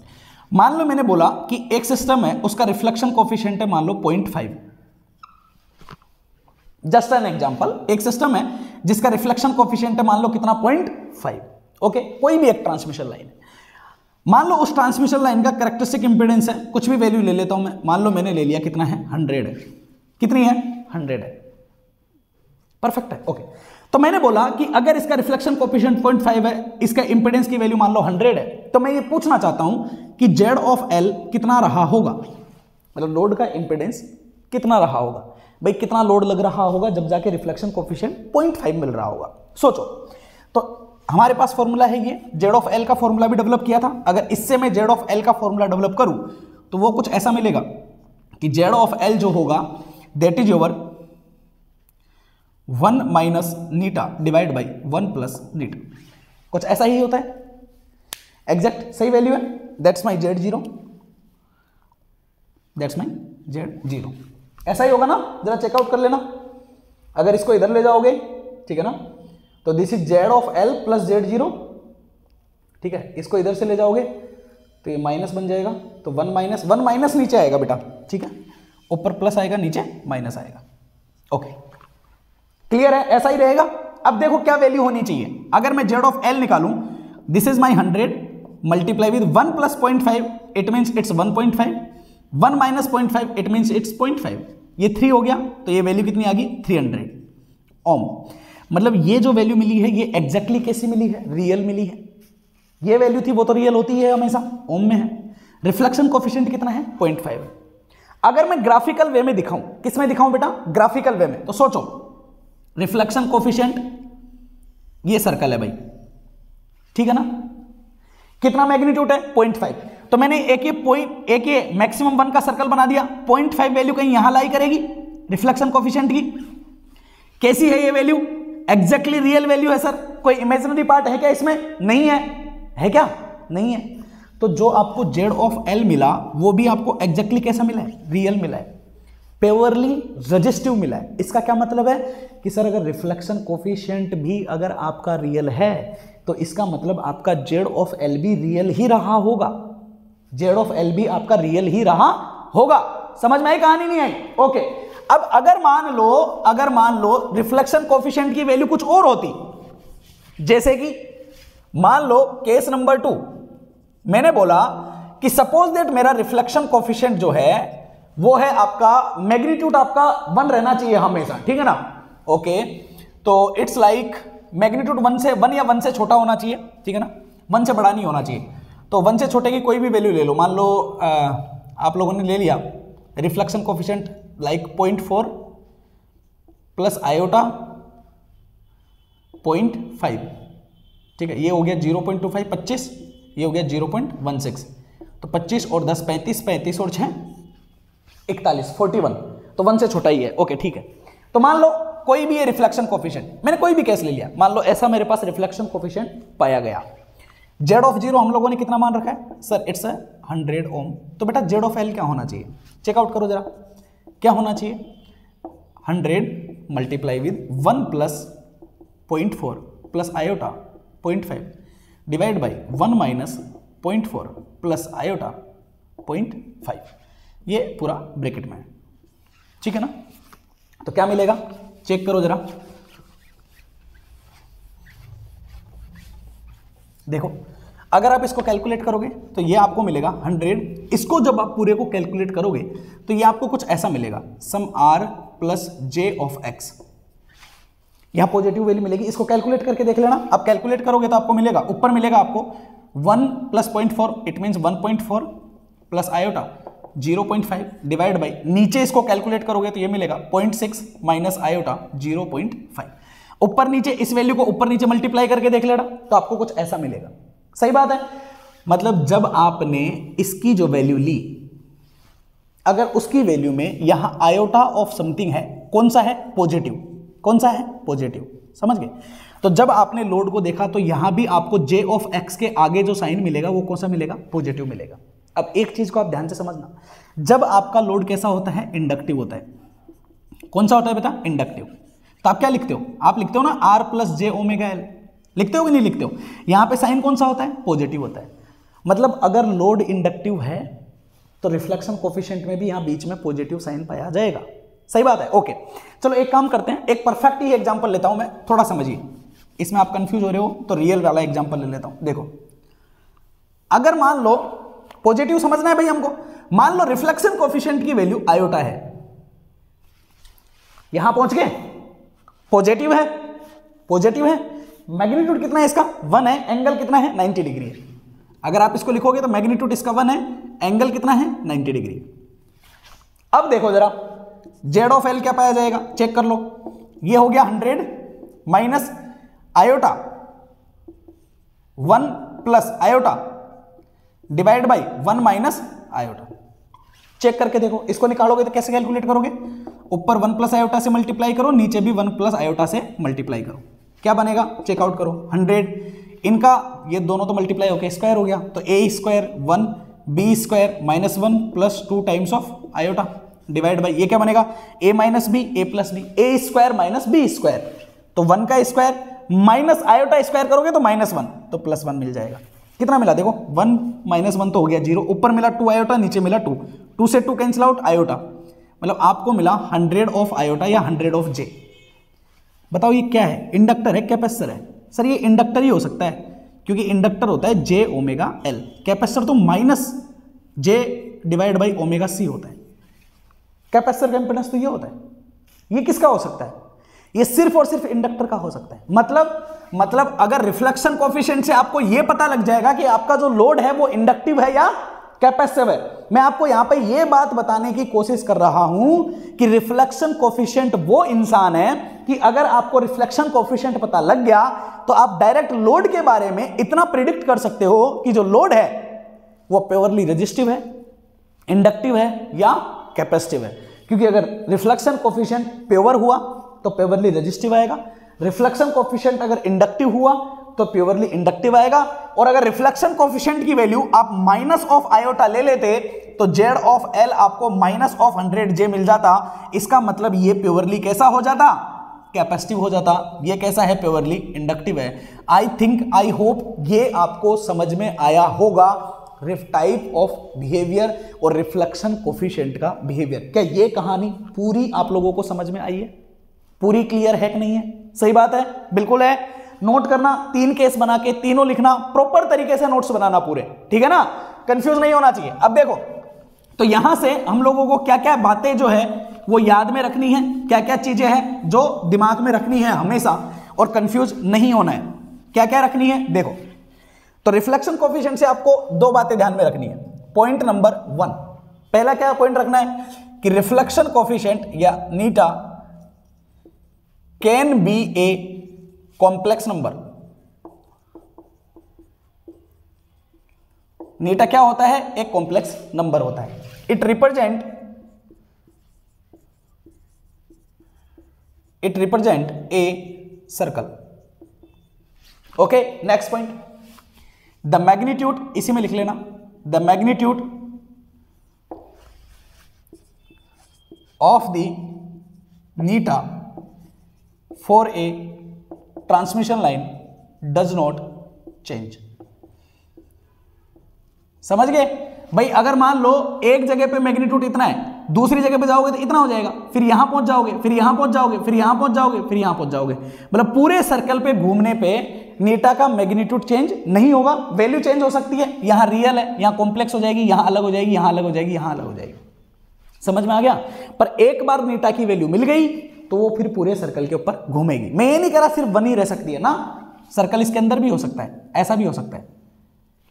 मान लो मैंने बोला कि एक सिस्टम है, उसका रिफ्लेक्शन कोफिशिएंट है मान लो 0.5। जस्ट एन एग्जांपल, एक सिस्टम है जिसका रिफ्लेक्शन कोफिशिएंट है मान लो कितना? 0.5। ओके, कोई भी एक ट्रांसमिशन लाइन है, मान लो उस ट्रांसमिशन लाइन का कैरेक्टरिस्टिक इंपीडेंस है, कुछ भी वैल्यू ले लेता हूं मैं, मान लो मैंने ले लिया कितना है? 100 है। कितनी है? 100 है। परफेक्ट है। ओके, तो मैंने बोला कि अगर इसका रिफ्लेक्शन कोफिशिएंट 0.5 है, इसका इंपीडेंस की वैल्यू मान लो 100 है, तो मैं ये पूछना चाहता हूं कि Z ऑफ L कितना रहा होगा, मतलब लोड का इंपीडेंस कितना रहा होगा। भाई कितना लोड लग रहा होगा जब जाके रिफ्लेक्शन कोफिशिएंट 0.5 मिल रहा होगा? सोचो। तो हमारे पास फॉर्मूला है ये, Z ऑफ L का फॉर्मूला भी डेवलप किया था। अगर इससे मैं Z ऑफ L का फॉर्मूला डेवलप करूं तो वो कुछ ऐसा मिलेगा कि Z ऑफ L जो होगा दैट इज ओवर 1 माइनस नीटा डिवाइड बाई 1 प्लस नीटा। कुछ ऐसा ही होता है, एग्जैक्ट सही वैल्यू है। That's my Z0, that's my Z0। ऐसा ही होगा ना? जरा चेकआउट कर लेना। अगर इसको इधर ले जाओगे, ठीक है ना, तो this is Z of L plus Z0, ठीक है। इसको इधर से ले जाओगे तो ये माइनस बन जाएगा, तो 1 माइनस नीचे आएगा बेटा, ठीक है, ऊपर प्लस आएगा, नीचे माइनस आएगा। ओके, क्लियर है? ऐसा ही रहेगा। अब देखो क्या वैल्यू होनी चाहिए। अगर मैं Z ऑफ L निकालूं, this is my 100 multiply with 1 plus 0.5, it means it's 1.5, 1 minus 0.5, it means it's 0.5, ये 3 हो गया, तो ये वैल्यू कितनी आ गई? 300 ओम। मतलब ये जो वैल्यू मिली है ये एग्जैक्टली कैसी मिली है? रियल मिली है। ये वैल्यू थी वो तो रियल होती है हमेशा, ओम में है। रिफ्लेक्शन कोफिशिएंट कितना है? 0.5 है। अगर मैं ग्राफिकल वे में दिखाऊं, किस में दिखाऊं बेटा? ग्राफिकल वे में। तो सोचो, रिफ्लेक्शन कोफिशिएंट ये सर्कल है भाई, ठीक है ना? कितना मैग्नीट्यूड है? 0.5। तो मैंने एक ये मैक्सिमम 1 का सर्कल बना दिया। 0.5 वैल्यू कहीं यहां लाई करेगी रिफ्लेक्शन कोफिशिएंट की। कैसी है ये वैल्यू? एग्जैक्टली रियल वैल्यू है सर। कोई इमेजिनरी पार्ट है क्या इसमें? नहीं है। है क्या? नहीं है। तो जो आपको Z ऑफ L मिला वो भी आपको एग्जैक्टली कैसा मिला है? रियल मिला है, प्योरली रेजिस्टिव मिला है। इसका क्या मतलब है कि सर अगर रिफ्लेक्शन कोफिशिएंट भी अगर आपका रियल है तो इसका मतलब आपका Z ऑफ L भी रियल ही रहा होगा। Z ऑफ L भी आपका रियल ही रहा होगा। समझ में आई कहानी? नहीं आई? ओके। अब अगर मान लो रिफ्लेक्शन कोफिशिएंट की वैल्यू कुछ और होती, जैसे कि मान लो केस नंबर 2, मैंने बोला कि सपोज दैट मेरा रिफ्लेक्शन कोफिशिएंट जो है वो है आपका मैग्नीट्यूड आपका 1 रहना चाहिए हमेशा, ठीक है ना? ओके, तो इट्स लाइक मैग्नीट्यूड 1 या 1 से छोटा होना चाहिए, ठीक है ना? 1 से बड़ा नहीं होना चाहिए। तो 1 से छोटे की कोई भी वैल्यू ले लो। मान लो आप लोगों ने ले लिया reflection coefficient like 0.4 plus iota 0.5, ठीक है, ये हो गया 0.25, 25, ये हो गया 0.16। तो 25 और 10 35, 35 और 6 41, 41। तो 1 से छोटा ही है। ओके, ठीक है। तो मान लो कोई भी ये रिफ्लेक्शन कोफिशिएंट, मैंने कोई भी केस ले लिया, मान लो ऐसा मेरे पास रिफ्लेक्शन कोफिशिएंट पाया गया। Z ऑफ 0 हम लोगों ने कितना मान रखा है सर? इट्स 100 ओम। तो बेटा Z ऑफ L क्या होना चाहिए? चेकआउट करो जरा, क्या होना चाहिए? 100 multiply with 1 plus 0.4 plus iota 0.5 divide by 1 minus 0.4 plus iota 0.5, ये पूरा ब्रैकेट में है, ठीक है ना। तो क्या मिलेगा चेक करो जरा, देखो अगर आप इसको कैलकुलेट करोगे तो ये आपको मिलेगा 100। इसको जब आप पूरे को कैलकुलेट करोगे तो ये आपको कुछ ऐसा मिलेगा, some R plus J of X, यहां पॉजिटिव वैल्यू मिलेगी। इसको कैलकुलेट करके देख लेना, आप कैलकुलेट करोगे तो आपको मिलेगा, ऊपर मिलेगा आपको 1 plus 0.4, it means 1.4 plus iota 0.5 divide by, नीचे इसको कैलकुलेट करोगे तो ये मिलेगा 0.6 माइनस आयोटा 0.5। ऊपर नीचे इस वैल्यू को ऊपर नीचे मल्टीप्लाई करके देख लेना तो आपको कुछ ऐसा मिलेगा। सही बात है, मतलब जब आपने इसकी जो वैल्यू ली, अगर उसकी वैल्यू में यहां आयोटा ऑफ समथिंग है, कौन सा है पॉजिटिव, कौन सा है पॉजिटिव, समझ गए। तो जब आपने लोड को देखा तो यहां भी आपको जे ऑफ एक्स के आगे जो साइन मिलेगा वो कौन सा मिलेगा, पॉजिटिव मिलेगा। अब एक चीज को आप ध्यान से समझना, जब आपका लोड कैसा होता है, इंडक्टिव होता है। कौन सा होता है बेटा, इंडक्टिव। तो आप क्या लिखते हो, आप लिखते हो ना R plus J omega L, लिखते हो कि नहीं लिखते हो। यहां पे साइन कौन सा होता है, पॉजिटिव होता है। मतलब अगर लोड इंडक्टिव है तो रिफ्लेक्शन कोफिशिएंट में भी यहां बीच में पॉजिटिव साइन पाया जाएगा। सही बात है, ओके। चलो एक काम करते हैं, एक परफेक्ट ही एग्जांपल लेता हूं मैं, थोड़ा समझिए। इसमें आप कंफ्यूज हो रहे हो तो रियल वाला एग्जांपल ले लेता हूं। देखो अगर मान लो पॉजिटिव समझना है भाई हमको, मान लो रिफ्लेक्शन कोफिशिएंट की वैल्यू आयोटा है, यहां पहुंच गए, पॉजिटिव है, पॉजिटिव है। मैग्नीट्यूड कितना है इसका, 1 है, एंगल कितना है 90 डिग्री है। अगर आप इसको लिखोगे तो मैग्नीट्यूड इसका 1 है, एंगल कितना है 90 डिग्री। अब देखो जरा जेड ऑफ एल क्या पाया जाएगा, चेक कर लो। ये हो गया 100 minus iota 1 plus iota divide by 1 minus iota. Check करके देखो, इसको निकालोगे तो कैसे कैलकुलेट करोगे, ऊपर 1 प्लस आयोटा से मल्टीप्लाई करो, नीचे भी 1 प्लस आयोटा से मल्टीप्लाई करो, क्या बनेगा चेकआउट करो। 100 इनका ये दोनों तो मल्टीप्लाई होकर स्क्वायर हो गया, तो A square 1 B square minus 1 plus 2 times of iota divide by, ये क्या बनेगा A minus B, A plus B, A square minus B square. तो 1 का स्क्वायर माइनस आयोटा स्क्वायर करोगे तो -1, तो +1 मिल जाएगा। कितना मिला देखो, 1 माइनस 1 तो हो गया 0, ऊपर मिला 2 आयोटा, नीचे मिला 2, 2 से 2 कैंसिल आउट, आयोटा, मतलब आपको मिला 100 ऑफ आयोटा या 100 ऑफ जे। बताओ ये क्या है, इंडक्टर है कैपेसिटर है, सर ये इंडक्टर ही हो सकता है क्योंकि इंडक्टर होता है जे ओमेगा एल, कैपेसिटर तो minus J divide by omega C होता है। कैपेसिटर का इंपेडेंस तो ये होता है, ये किसका हो सकता है, ये सिर्फ और सिर्फ इंडक्टर का हो सकता है। मतलब अगर रिफ्लेक्शन कोफिशिएंट से आपको ये पता लग जाएगा कि आपका जो लोड है वो इंडक्टिव है या कैपेसिटिव है। मैं आपको यहां पे ये बात बताने की कोशिश कर रहा हूं कि रिफ्लेक्शन कोफिशिएंट वो इंसान है कि अगर आपको रिफ्लेक्शन कोफिशिएंट पता लग गया तो आप डायरेक्ट लोड के बारे में इतना प्रिडिक्ट कर सकते हो कि जो लोड है वो प्योरली रेजिस्टिव है, इंडक्टिव है या कैपेसिटिव है। क्योंकि अगर रिफ्लेक्शन कोफिशिएंट प्योर हुआ तो प्योरली रेजिस्टिव आएगा, रिफ्लेक्शन कोफिशिएंट अगर इंडक्टिव हुआ तो प्योरली इंडक्टिव आएगा, और अगर रिफ्लेक्शन कोफिशिएंट की वैल्यू आप माइनस ऑफ आयोटा ले लेते तो जेड ऑफ एल आपको माइनस ऑफ 100 जे मिल जाता। इसका मतलब ये प्योरली कैसा हो जाता, कैपेसिटिव हो जाता। ये कैसा है, प्योरली इंडक्टिव है। आई थिंक आई होप ये आपको समझ में आया होगा टाइप ऑफ बिहेवियर और रिफ्लेक्शन कोफिशिएंट का बिहेवियर। क्या ये कहानी पूरी आप लोगों को समझ में आई है, पूरी क्लियर है कि नहीं है? सही बात है, बिल्कुल है। नोट करना, 3 केस बना के तीनों लिखना, प्रॉपर तरीके से नोट्स बनाना पूरे, ठीक है ना, कंफ्यूज नहीं होना चाहिए। अब देखो तो यहां से हम लोगों को क्या क्या बातें जो है वो याद में रखनी है, क्या क्या चीजें हैं जो दिमाग में रखनी है हमेशा और कंफ्यूज नहीं होना है, क्या क्या रखनी है देखो। तो रिफ्लेक्शन कोफिशिएंट से आपको 2 बातें ध्यान में रखनी है। पॉइंट नंबर 1, पहला क्या पॉइंट रखना है कि रिफ्लेक्शन कोफिशिएंट या नीटा can be a complex number. नीटा क्या होता है, एक कॉम्प्लेक्स नंबर होता है। It represent a circle. Okay, next point, the magnitude, इसी में लिख लेना, द मैग्नीट्यूड ऑफ द नीटा for a transmission line does not change. समझ गए भाई? अगर मान लो एक जगह पे मैग्नीट्यूड इतना है, दूसरी जगह पे जाओगे तो इतना हो जाएगा, फिर यहां पहुंच जाओगे, फिर यहां पहुंच जाओगे, फिर यहां पहुंच जाओगे, फिर यहां पहुंच जाओगे, मतलब पूरे सर्कल पे घूमने पे नीटा का मैग्नीट्यूड चेंज नहीं होगा। वैल्यू चेंज हो सकती है, यहां रियल है, यहां कॉम्प्लेक्स हो जाएगी, यहां अलग हो जाएगी, यहां अलग हो जाएगी, यहां अलग हो जाएगी। समझ में आ गया? पर एक बार नीटा की वैल्यू मिल गई तो वो फिर पूरे सर्कल के ऊपर घूमेगी। मैं ये नहीं कह रहा सिर्फ वन ही रह सकती है ना, सर्कल इसके अंदर भी हो सकता है, ऐसा भी हो सकता है।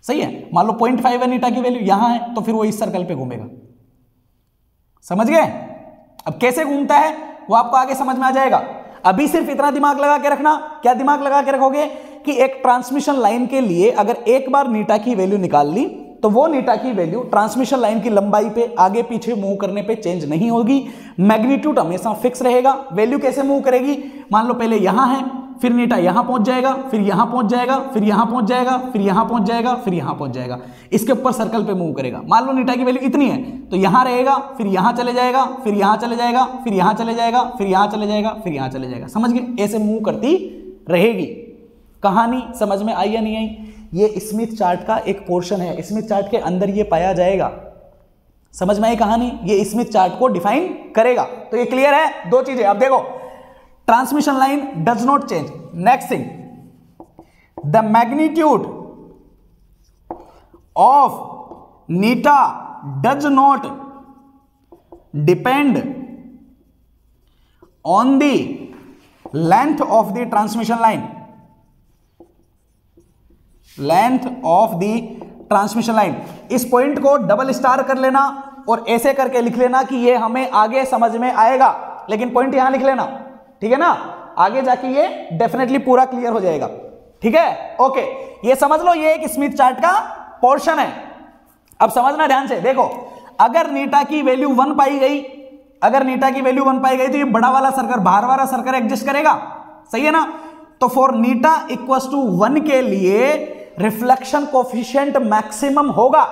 सही है? मान लो 0.5 है नीटा की वैल्यू, यहां है, तो फिर वो इस सर्कल पे घूमेगा। समझ गए? अब कैसे घूमता है वो आपको आगे समझ में आ जाएगा। अभी सिर्फ इतना दिमाग लगा के रखना। क्या दिमाग लगा के रखोगे? कि एक ट्रांसमिशन लाइन के लिए अगर एक बार नीटा की वैल्यू निकाल ली तो वो नीटा की वैल्यू ट्रांसमिशन लाइन की लंबाई पे आगे पीछे मूव करने पे चेंज नहीं होगी, मैग्नीट्यूड हमेशा फिक्स रहेगा। वैल्यू कैसे मूव करेगी? मान लो पहले यहां है, फिर नीटा यहां पहुंच जाएगा, फिर यहां पहुंच जाएगा, फिर यहां पहुंच जाएगा, फिर यहां पहुंच जाएगा, फिर यहां पहुंच जाएगा, इसके ऊपर सर्कल पे मूव करेगा। मान लो नीटा की वैल्यू इतनी है तो यहां रहेगा, फिर यहां चले जाएगा, फिर यहां चले जाएगा, फिर यहां चले जाएगा, फिर यहां चले जाएगा, फिर यहां चले जाएगा। समझ गए? ऐसे मूव करती रहेगी। कहानी समझ में आई या नहीं आई? ये स्मिथ चार्ट का एक पोर्शन है, स्मिथ चार्ट के अंदर ये पाया जाएगा। समझ में आई कहानी? ये स्मिथ चार्ट को डिफाइन करेगा। तो ये क्लियर है? दो चीजें अब देखो, transmission line does not change. Next thing, the magnitude of Neeta does not depend on the length of the transmission line. Length of the transmission line, इस पॉइंट को डबल स्टार कर लेना और ऐसे करके लिख लेना कि ये हमें आगे समझ में आएगा, लेकिन पॉइंट यहां लिख लेना, ठीक है ना? आगे जाके ये डेफिनेटली पूरा क्लियर हो जाएगा। ठीक है? ओके, ये समझ लो, ये एक स्मिथ चार्ट का पोर्शन है। अब समझना ध्यान से, देखो अगर नीटा की वैल्यू 1 पाई गई, अगर नीटा की वैल्यू 1 पाई गई तो ये बड़ा वाला सर्कल, बाहर वाला सर्कल एग्जिस्ट करेगा। सही है ना? तो फॉर नीटा इक्वल्स टू 1 के लिए रिफ्लेक्शन कोफिशिएंट मैक्सिमम होगा।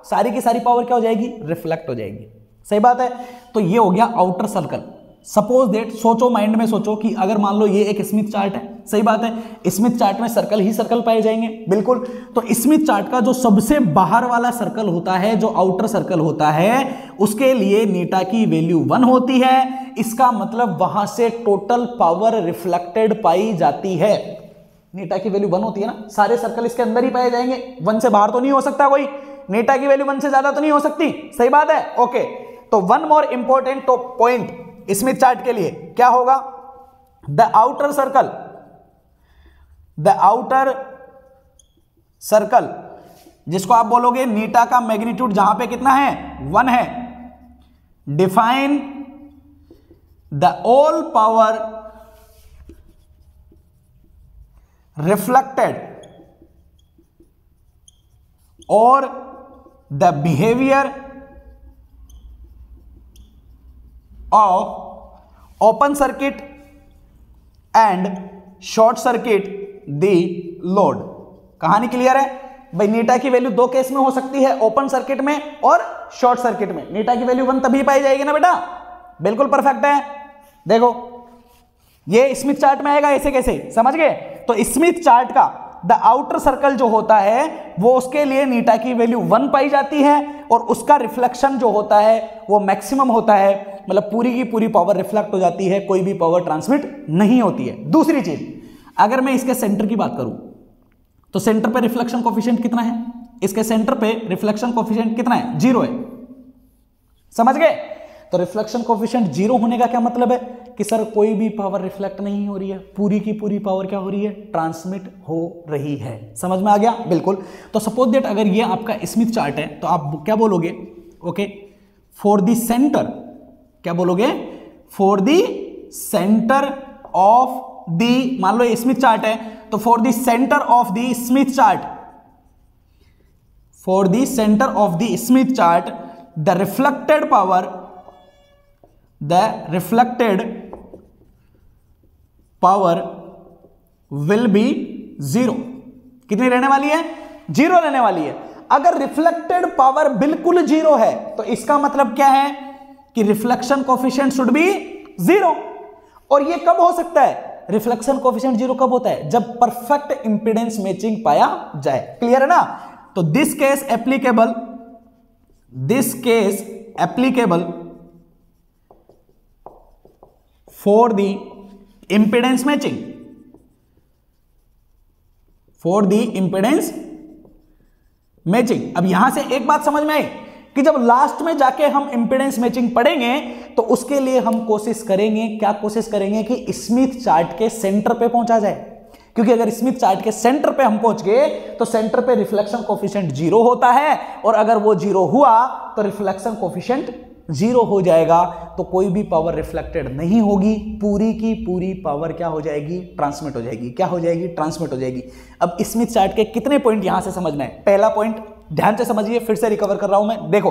सारी की सारी पावर क्या हो जाएगी? रिफ्लेक्ट हो जाएगी। सही बात है? तो ये हो गया आउटर सर्कल। सपोज दैट, सोचो माइंड में सोचो कि अगर मान लो ये एक स्मिथ चार्ट है। सही बात है? स्मिथ चार्ट में सर्कल ही सर्कल पाए जाएंगे। बिल्कुल। तो स्मिथ चार्ट का जो सबसे बाहर वाला सर्कल होता है, जो आउटर सर्कल होता है, उसके लिए नीटा की वैल्यू 1 होती है। इसका मतलब वहां से टोटल पावर रिफ्लेक्टेड पाई जाती है। नीटा की वैल्यू 1 होती है ना, सारे सर्कल इसके अंदर ही पाए जाएंगे, 1 से बाहर तो नहीं हो सकता कोई। नीटा की वैल्यू 1 से ज्यादा तो नहीं हो सकती। सही बात है? ओके, तो one more important point Smith chart के लिए क्या होगा? The outer circle, the outer circle जिसको आप बोलोगे नीटा का मैग्नीट्यूड जहां पे कितना है? 1 है। Define the all power reflected और the behaviour of open circuit and short circuit the load. कहानी क्लियर है भाई? नीटा की वैल्यू 2 केस में हो सकती है, ओपन सर्किट में और शॉर्ट सर्किट में। नीटा की वैल्यू 1 तभी पाई जाएगी ना बेटा? बिल्कुल परफेक्ट है। देखो ये स्मिथ चार्ट में आएगा, ऐसे कैसे? समझ गए? तो स्मिथ चार्ट का द आउटर सर्कल जो होता है वो, उसके लिए नीटा की वैल्यू 1 पाई जाती है और उसका रिफ्लेक्शन जो होता है वो मैक्सिमम होता है, मतलब पूरी की पूरी पावर रिफ्लेक्ट हो जाती है, कोई भी पावर ट्रांसमिट नहीं होती है। दूसरी चीज, अगर मैं इसके सेंटर की बात करूं तो सेंटर पे रिफ्लेक्शन कोफिशिएंट कितना है? इसके सेंटर पे रिफ्लेक्शन कोफिशिएंट कितना है? 0 है। समझ गए? तो रिफ्लेक्शन कोफिशिएंट 0 होने का क्या मतलब है? कि सर कोई भी पावर रिफ्लेक्ट नहीं हो रही है, पूरी की पूरी पावर क्या हो रही है? ट्रांसमिट हो रही है। समझ में आ गया? बिल्कुल। तो सपोज दैट अगर ये आपका स्मिथ चार्ट है तो आप क्या बोलोगे? ओके, फॉर द सेंटर, क्या बोलोगे? For the centre of the, मान लो ये स्मिथ चार्ट है तो for the centre of the Smith chart, for the centre of the Smith chart the reflected power, the reflected power will be 0। कितनी रहने वाली है? 0 रहने वाली है। अगर रिफ्लेक्टेड पावर बिल्कुल 0 है तो इसका मतलब क्या है? कि रिफ्लेक्शन कोफिशिएंट शुड बी 0। और ये कब हो सकता है? रिफ्लेक्शन कोएफिशिएंट 0 कब होता है? जब परफेक्ट इंपीडेंस मैचिंग पाया जाए। क्लियर है ना? तो this case applicable for the impedance matching, अब यहां से एक बात समझ में आई कि जब लास्ट में जाके हम इंपीडेंस मैचिंग पढ़ेंगे तो उसके लिए हम कोशिश करेंगे कि स्मिथ चार्ट के सेंटर पे पहुंचा जाए, क्योंकि अगर स्मिथ चार्ट के सेंटर पे हम पहुंच गए तो सेंटर पे रिफ्लेक्शन कोएफिशिएंट 0 होता है, और अगर वो 0 हुआ तो रिफ्लेक्शन कोएफिशिएंट 0 हो जाएगा, तो कोई भी पावर रिफ्लेक्टेड नहीं होगी, पूरी की पूरी पावर क्या हो जाएगी? ट्रांसमिट हो जाएगी। ट्रांसमिट हो जाएगी। अब स्मिथ चार्ट के कितने पॉइंट यहां से समझना है? पहला पॉइंट ध्यान से समझिए, फिर से रिकवर कर रहा हूं मैं। देखो,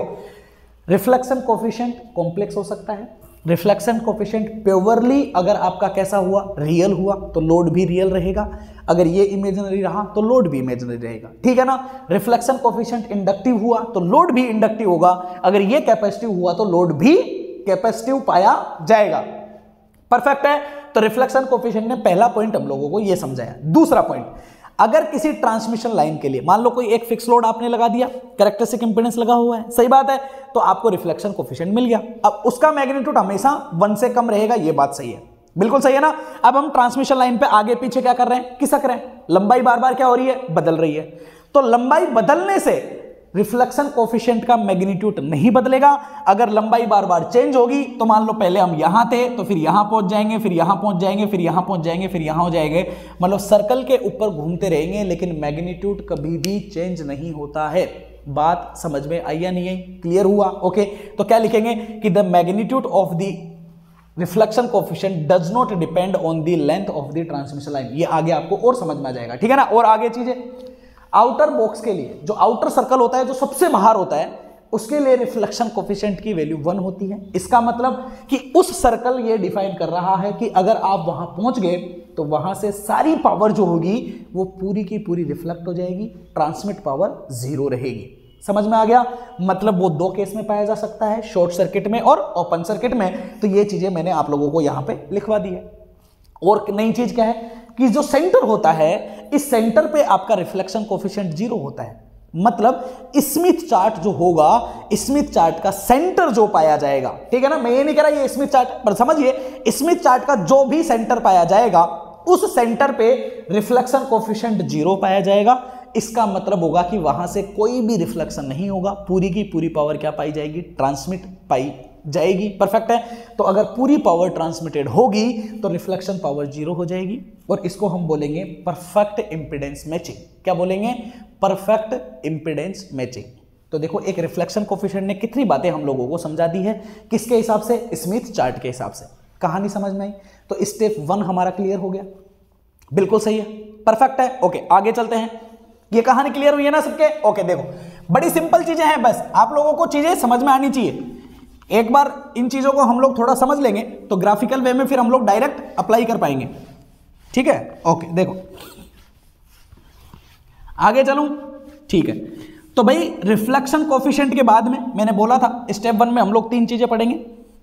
रिफ्लेक्शन कोएफिशिएंट कॉम्प्लेक्स हो सकता है। रिफ्लेक्शन कोएफिशिएंट प्योरली अगर आपका कैसा हुआ? रियल हुआ, तो लोड भी रियल रहेगा। अगर ये इमेजिनरी रहा तो लोड भी इमेजिनरी रहेगा। ठीक है ना? रिफ्लेक्शन कोएफिशिएंट इंडक्टिव हुआ तो लोड भी इंडक्टिव होगा। अगर ये कैपेसिटिव हुआ तो लोड भी कैपेसिटिव पाया जाएगा। परफेक्ट है? तो रिफ्लेक्शन कोएफिशिएंट ने पहला पॉइंट हम लोगों को ये समझाया। दूसरा पॉइंट, अगर किसी ट्रांसमिशन लाइन के लिए मान लो कोई एक फिक्स लोड आपने लगा दिया, कैरेक्टरिस्टिक इंपीडेंस लगा हुआ है, सही बात है, तो आपको रिफ्लेक्शन कोएफिशिएंट मिल गया। अब उसका मैग्नीट्यूड हमेशा 1 से कम रहेगा, ये बात सही है, बिल्कुल सही है ना? अब हम ट्रांसमिशन लाइन पे आगे पीछे क्या कर रहे हैं? खिसक रहे हैं। लंबाई बार बार क्या हो रही है? बदल रही है। तो लंबाई बदलने से रिफ्लेक्शन कोएफिशिएंट का मैग्नीट्यूड नहीं बदलेगा। अगर लंबाई बार बार चेंज होगी तो मान लो पहले हम यहां थे तो फिर यहां पहुंच जाएंगे, फिर यहां पहुंच जाएंगे, फिर यहां पहुंच जाएंगे, फिर यहां हो जाएंगे, मतलब सर्कल के ऊपर घूमते रहेंगे, लेकिन मैग्नीट्यूड कभी भी चेंज नहीं होता है। बात समझ में आई या नहीं आई? क्लियर हुआ? ओके, तो क्या लिखेंगे कि the magnitude of the reflection coefficient does not depend on the length of the transmission line. ये आगे आपको और समझ में आ जाएगा। ठीक है ना? और आगे चीजें, आउटर बॉक्स के लिए, जो आउटर सर्कल होता है, जो सबसे बाहर होता है, उसके लिए रिफ्लेक्शन कोएफिशिएंट की वैल्यू 1 होती है। इसका मतलब कि उस सर्कल ये डिफाइन कर रहा है कि अगर आप वहां पहुंच गए तो वहां से सारी पावर जो होगी वो पूरी की पूरी रिफ्लेक्ट हो जाएगी, ट्रांसमिट पावर 0 रहेगी। समझ में आ गया? मतलब वो 2 केस में पाया जा सकता है, शॉर्ट सर्किट में और ओपन सर्किट में। तो ये चीजें मैंने आप लोगों को यहां पे लिखवा दी है। और नई चीज क्या है कि जो सेंटर होता है, इस सेंटर पे आपका रिफ्लेक्शन कोएफिशिएंट 0 होता है। मतलब स्मिथ चार्ट जो होगा, स्मिथ चार्ट का सेंटर जो पाया जाएगा, ठीक है ना? मैं ये नहीं कह रहा ये स्मिथ चार्ट, पर समझिए स्मिथ चार्ट का जो भी सेंटर पाया जाएगा उस सेंटर पे रिफ्लेक्शन कोएफिशिएंट 0 पाया जाएगा। इसका मतलब होगा कि वहां से कोई भी रिफ्लेक्शन नहीं होगा, पूरी की पूरी पावर क्या पाई जाएगी? ट्रांसमिट पाई जाएगी। परफेक्ट है? तो अगर पूरी पावर ट्रांसमिटेड होगी तो रिफ्लेक्शन पावर 0 हो जाएगी, और इसको हम बोलेंगे परफेक्ट इंपीडेंस मैचिंग। क्या बोलेंगे? Perfect impedance matching. तो देखो, एक रिफ्लेक्शन कोएफिशिएंट ने कितनी बातें हम लोगों को समझा दी है, किसके हिसाब से? स्मिथ चार्ट के हिसाब से। कहानी समझ में आई? तो स्टेप 1 हमारा क्लियर हो गया। बिल्कुल सही है, परफेक्ट है। ओके, आगे चलते हैं। ये कहानी क्लियर हुई है ना सबके? ओके, देखो बड़ी सिंपल चीजें हैं, बस आप लोगों को चीजें समझ में आनी चाहिए। एक बार इन चीजों को हम लोग थोड़ा समझ लेंगे तो ग्राफिकल वे में फिर हम लोग डायरेक्ट अप्लाई कर पाएंगे। ठीक है? ओके, देखो आगे चलूं? ठीक है। तो भाई रिफ्लेक्शन कोएफिशिएंट के बाद में मैंने बोला था स्टेप 1 में हम लोग 3 चीजें पढ़ेंगे।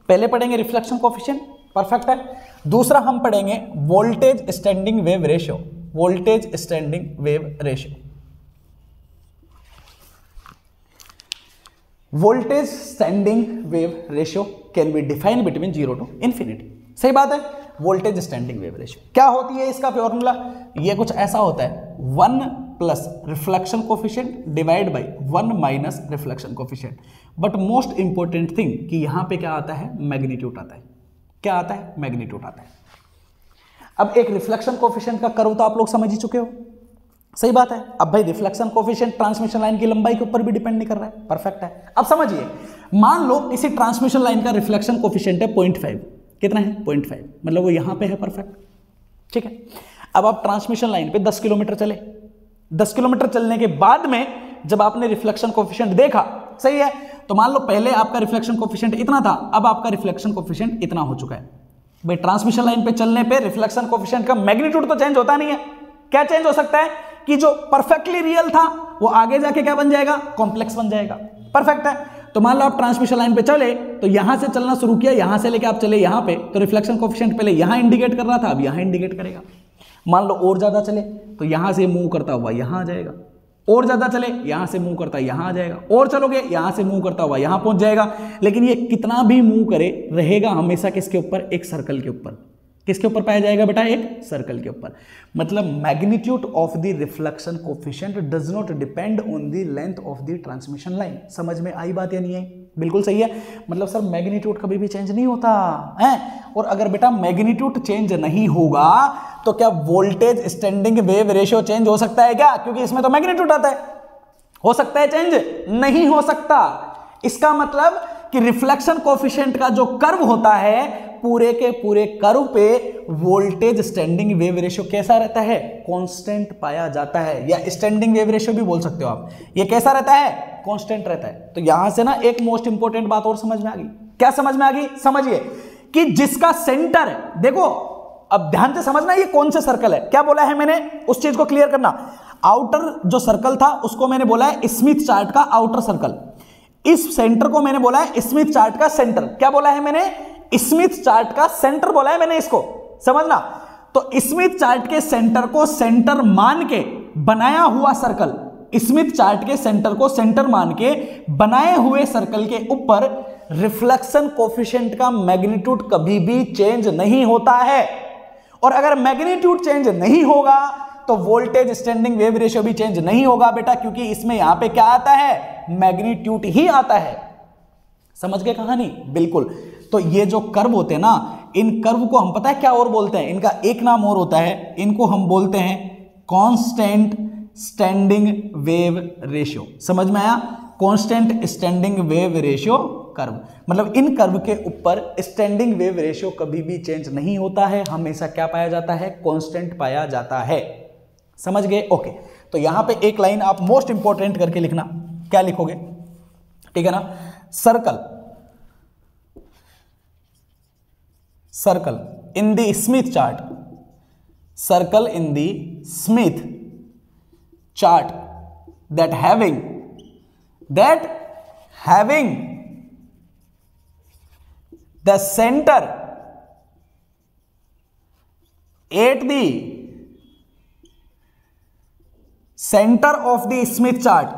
पहले पढ़ेंगे रिफ्लेक्शन कोएफिशिएंट, परफेक्ट है। दूसरा हम पढ़ेंगे voltage standing wave ratio, voltage standing wave ratio. Voltage standing wave ratio can be defined between 0 to infinity. सही बात है? वोल्टेज स्टैंडिंग वेव रेशियो क्या होती है? इसका फॉर्मूला ये कुछ ऐसा होता है, 1 plus reflection coefficient divide by 1 minus reflection coefficient. But most important thing कि यहां पे क्या आता है? मैग्नीट्यूड आता है। क्या आता है? मैग्नीट्यूड आता है। अब एक रिफ्लेक्शन कोएफिशिएंट का कर्व तो आप लोग समझ ही चुके हो, सही बात है। अब भाई रिफ्लेक्शन कोएफिशिएंट ट्रांसमिशन लाइन की लंबाई के ऊपर भी डिपेंड नहीं कर रहा है, परफेक्ट है। अब समझिए, मान लो किसी ट्रांसमिशन लाइन का रिफ्लेक्शन कोएफिशिएंट है 0.5, कितना है? 0.5, मतलब वो यहां पे है, परफेक्ट, ठीक है। अब आप ट्रांसमिशन लाइन पे 10 किलोमीटर चले, 10 किलोमीटर चलने के बाद में जब आपने रिफ्लेक्शन कोएफिशिएंट देखा, सही है, तो मान लो पहले आपका रिफ्लेक्शन कोएफिशिएंट इतना था, अब आपका रिफ्लेक्शन कोएफिशिएंट इतना हो चुका है। भाई ट्रांसमिशन लाइन पे चलने पे रिफ्लेक्शन कोएफिशिएंट का मैग्नीट्यूड तो चेंज होता नहीं है। क्या चेंज हो सकता है कि जो परफेक्टली रियल था वो आगे जाके क्या बन जाएगा? कॉम्प्लेक्स बन जाएगा, परफेक्ट है। तो मान लो आप ट्रांसमिशन लाइन पे चले, तो यहां से चलना शुरू किया, यहां से लेके आप चले यहां पे, तो रिफ्लेक्शन कोएफिशिएंट पहले यहां इंडिकेट कर रहा था, अब यहां इंडिकेट करेगा। मान लो और ज्यादा चले तो यहां से मूव करता हुआ यहां आ जाएगा, और ज्यादा चले यहां से मूव करता यहां आ जाएगा, और चलोगे यहां से मूव करता हुआ यहां पहुंच जाएगा। लेकिन ये कितना भी मूव करे रहेगा हमेशा किसके ऊपर? एक सर्कल के ऊपर। किसके ऊपर पाया जाएगा बेटा? एक सर्कल के ऊपर। मतलब magnitude of the reflection coefficient does not depend on the length of the transmission line. समझ में आई बात या नहीं आई? बिल्कुल सही है। मतलब सर मैग्नीट्यूड कभी भी चेंज नहीं होता है, और अगर बेटा मैग्नीट्यूड चेंज नहीं होगा तो क्या voltage standing wave ratio change हो सकता है क्या? क्योंकि इसमें तो मैग्नीट्यूड आता है। हो सकता है चेंज? नहीं हो सकता। इसका मतलब कि रिफ्लेक्शन कोएफिशिएंट का जो कर्व होता है, पूरे के पूरे कर्व पे वोल्टेज स्टैंडिंग वेव रेशियो कैसा रहता है? कांस्टेंट पाया जाता है, या स्टैंडिंग वेव रेशियो भी बोल सकते हो आप। ये कैसा रहता है? कांस्टेंट रहता है। तो यहां से ना एक मोस्ट इंपॉर्टेंट बात और समझ में आ गई। क्या समझ में आ गई? समझिए कि जिसका सेंटर है, देखो अब ध्यान से समझना ये कौन सा सर्कल है। क्या बोला है मैंने? उस चीज को क्लियर करना। आउटर जो सर्कल था उसको मैंने बोला है स्मिथ चार्ट का आउटर सर्कल। इस सेंटर को मैंने बोला है स्मिथ चार्ट का सेंटर। क्या बोला है मैंने? स्मिथ चार्ट का सेंटर बोला है मैंने, इसको समझना। तो स्मिथ चार्ट के सेंटर को सेंटर मान के बनाया हुआ सर्कल, स्मिथ चार्ट के सेंटर को सेंटर मान के बनाए हुए सर्कल के ऊपर रिफ्लेक्शन कोएफिशिएंट का मैग्नीट्यूड कभी भी चेंज नहीं होता है। और अगर मैग्नीट्यूड चेंज नहीं होगा तो वोल्टेज स्टैंडिंग वेव रेशियो भी चेंज नहीं होगा बेटा, क्योंकि इसमें यहां पे क्या आता है? मैग्नीट्यूड ही आता है। समझ गए कहानी? बिल्कुल। तो ये जो कर्व होते हैं ना, इन कर्व को हम पता है क्या और बोलते हैं? इनका एक नाम और होता है, इनको हम बोलते हैं कांस्टेंट स्टैंडिंग वेव रेशियो। समझ में आया? Constant standing wave ratio curve. मतलब इन कर्व के ऊपर स्टैंडिंग वेव रेशियो कभी भी चेंज नहीं होता है, हमेशा क्या पाया जाता है? कांस्टेंट पाया जाता है। समझ गए? ओके। तो यहां पे एक लाइन आप मोस्ट इंपॉर्टेंट करके लिखना। क्या लिखोगे? ठीक है ना? Circle in the Smith chart, circle in the Smith chart that having the center at the center of the Smith chart,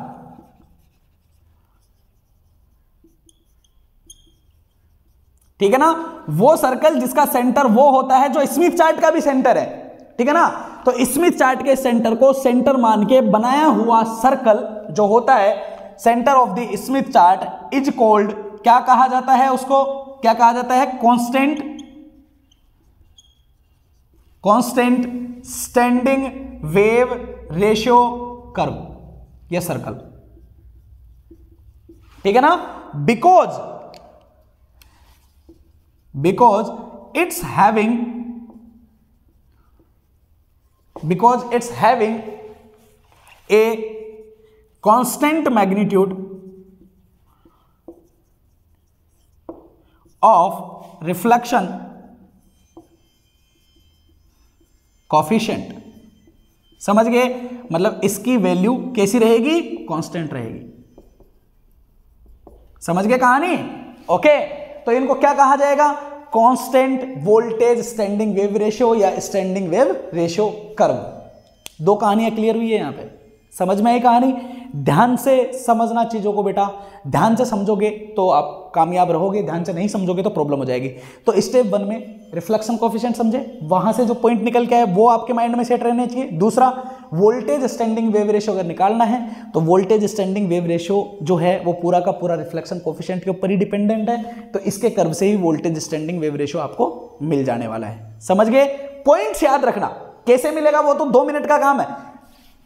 ठीक है ना? वो सर्कल जिसका सेंटर वो होता है जो स्मिथ चार्ट का भी सेंटर है, ठीक है ना? तो स्मिथ चार्ट के सेंटर को सेंटर मान के बनाया हुआ सर्कल जो होता है centre of the Smith chart is called, क्या कहा जाता है उसको? क्या कहा जाता है? Constant standing wave ratio curve, यह सर्कल, ठीक है ना? because it's having a constant magnitude of reflection coefficient। समझ गए? मतलब इसकी वैल्यू कैसी रहेगी? कांस्टेंट रहेगी। समझ गए कहानी? ओके। तो इनको क्या कहा जाएगा? Constant voltage standing wave ratio या स्टैंडिंग वेव रेशियो कर्व। दो कहानियां क्लियर हुई है यहां पे। समझ में आई कहानी? ध्यान से समझना चीजों को बेटा, ध्यान से समझोगे तो आप कामयाब रहोगे, ध्यान से नहीं समझोगे तो प्रॉब्लम हो जाएगी। तो स्टेप 1 में रिफ्लेक्शन कोएफिशिएंट समझे, वहां से जो पॉइंट निकल के आए वो आपके माइंड में सेट रहने चाहिए। दूसरा, वोल्टेज स्टैंडिंग वेव रेशियो अगर निकालना है तो वोल्टेज स्टैंडिंग वेव रेशियो जो है वो पूरा का पूरा रिफ्लेक्शन कोएफिशिएंट के ऊपर ही डिपेंडेंट है, तो इसके कर्व से ही वोल्टेज स्टैंडिंग वेव रेशियो आपको मिल जाने वाला है। समझ गए? पॉइंट्स याद रखना, कैसे मिलेगा वो तो 2 मिनट का काम है।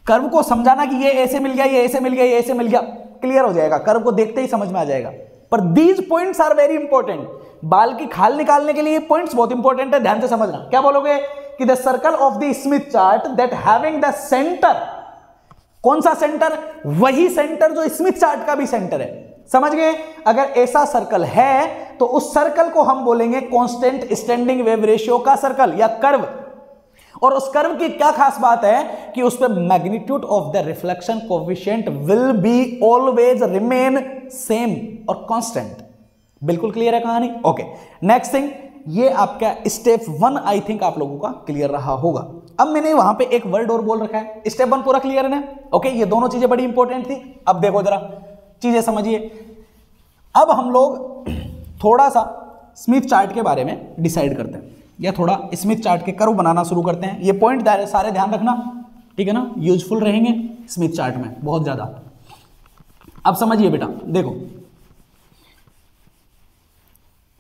कर्व को समझाना कि ये ऐसे मिल गया, ये ऐसे मिल गया, ये ऐसे मिल गया, क्लियर हो जाएगा, कर्व को देखते ही समझ में आ जाएगा। पर these points are very important. बाल की खाल निकालने के लिए ये पॉइंट्स बहुत इंपॉर्टेंट है, ध्यान से समझना। क्या बोलोगे? कि the circle of the Smith chart that having the centre, कौन सा सेंटर? वही सेंटर जो स्मिथ चार्ट का भी सेंटर है। समझ गए? अगर ऐसा सर्कल है तो उस सर्कल को हम बोलेंगे कांस्टेंट स्टैंडिंग वेव रेशियो का सर्कल या कर्व। और उस कर्व की क्या खास बात है कि उस पे magnitude of the reflection coefficient will be always remain same और कांस्टेंट। बिल्कुल क्लियर है कहानी? ओके, नेक्स्ट थिंग, ये आपका स्टेप 1 आई थिंक आप लोगों का क्लियर रहा होगा। अब मैंने वहां पे एक वर्ड और बोल रखा है, स्टेप 1 पूरा क्लियर है ना? ओके, ये दोनों चीजें बड़ी इंपॉर्टेंट थी। अब देखो जरा चीजें समझिए। अब हम लोग थोड़ा सा स्मिथ चार्ट के बारे में डिसाइड करते हैं, या थोड़ा स्मिथ चार्ट के कर्व बनाना शुरू करते हैं। ये पॉइंट सारे ध्यान रखना, ठीक है ना, यूजफुल रहेंगे स्मिथ चार्ट में बहुत ज्यादा। अब समझिए बेटा, देखो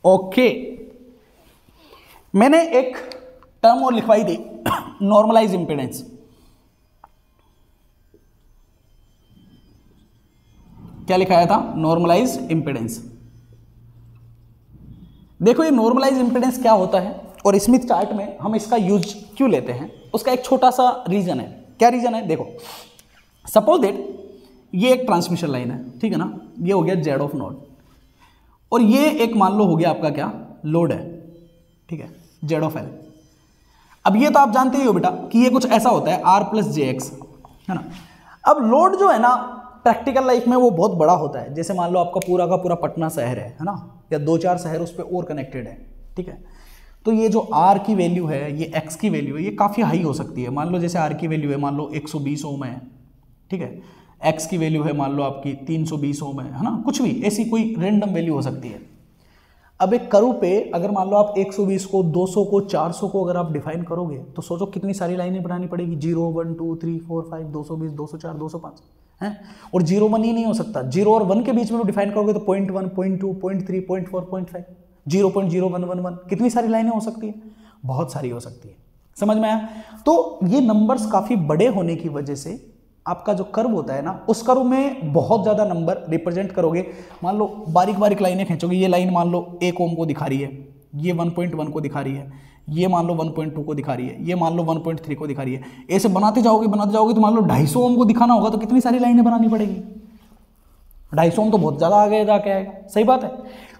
ओके, मैंने एक टर्म और लिखवाई थी नॉर्मलाइज इंपेडेंस। क्या लिखाया था? Normalise impedance. देखो ये नॉर्मलाइज इंपेडेंस क्या होता है और स्मिथ चार्ट में हम इसका यूज क्यों लेते हैं, उसका एक छोटा सा रीजन है। क्या रीजन है? देखो सपोज दैट ये एक ट्रांसमिशन लाइन है, ठीक है ना, ये हो गया जेड ऑफ नोड, और ये एक मान लो हो गया आपका क्या, लोड है, ठीक है, जेड ऑफ एल। अब ये तो आप जानते ही हो बेटा कि ये कुछ ऐसा होता है आर प्लस जे एक्स, है ना। अब लोड जो है ना प्रैक्टिकल लाइफ में वो बहुत बड़ा होता है। जैसे मान लो आपका पूरा का पूरा पटना शहर है ना, या 2-4 शहर उस पर और कनेक्टेड है, ठीक है। तो ये जो आर की वैल्यू है, ये एक्स की वैल्यू है, ये काफ़ी हाई हो सकती है। मान लो जैसे आर की वैल्यू है मान लो 120 ओम है, ठीक है, एक्स की वैल्यू है मान लो आपकी 320 ओम है ना, कुछ भी ऐसी कोई रेंडम वैल्यू हो सकती है। अब एक कर्व पे अगर मान लो आप 120 को, 200 को, 400 को अगर आप डिफाइन करोगे तो सोचो कितनी सारी लाइनें बनानी पड़ेगी। 0 1 2 3 4 5 220 204 205 है, और 0 1 ही नहीं हो सकता। 0 और 1 के बीच में डिफाइन करोगे तो 0.1 0.2 0.3 0.4 0.5 0.0111, कितनी सारी लाइनें हो सकती है? बहुत सारी हो सकती है। समझ में आया? तो ये नंबर्स काफ़ी बड़े होने की वजह से आपका जो कर्व होता है ना, उस कर्व में बहुत ज़्यादा नंबर रिप्रेजेंट करोगे। मान लो बारीक बारीक लाइनें खींचोगे, ये लाइन मान लो 1 ओम को दिखा रही है, ये 1.1 को दिखा रही है, ये मान लो 1.2 को दिखा रही है, ये मान लो 1.3 को दिखा रही है। ऐसे बनाते जाओगे तो मान लो 250 ओम को दिखाना होगा तो कितनी सारी लाइनें बनानी पड़ेगी? 250 ओम तो बहुत ज़्यादा आगे जाके आएगा। सही बात है।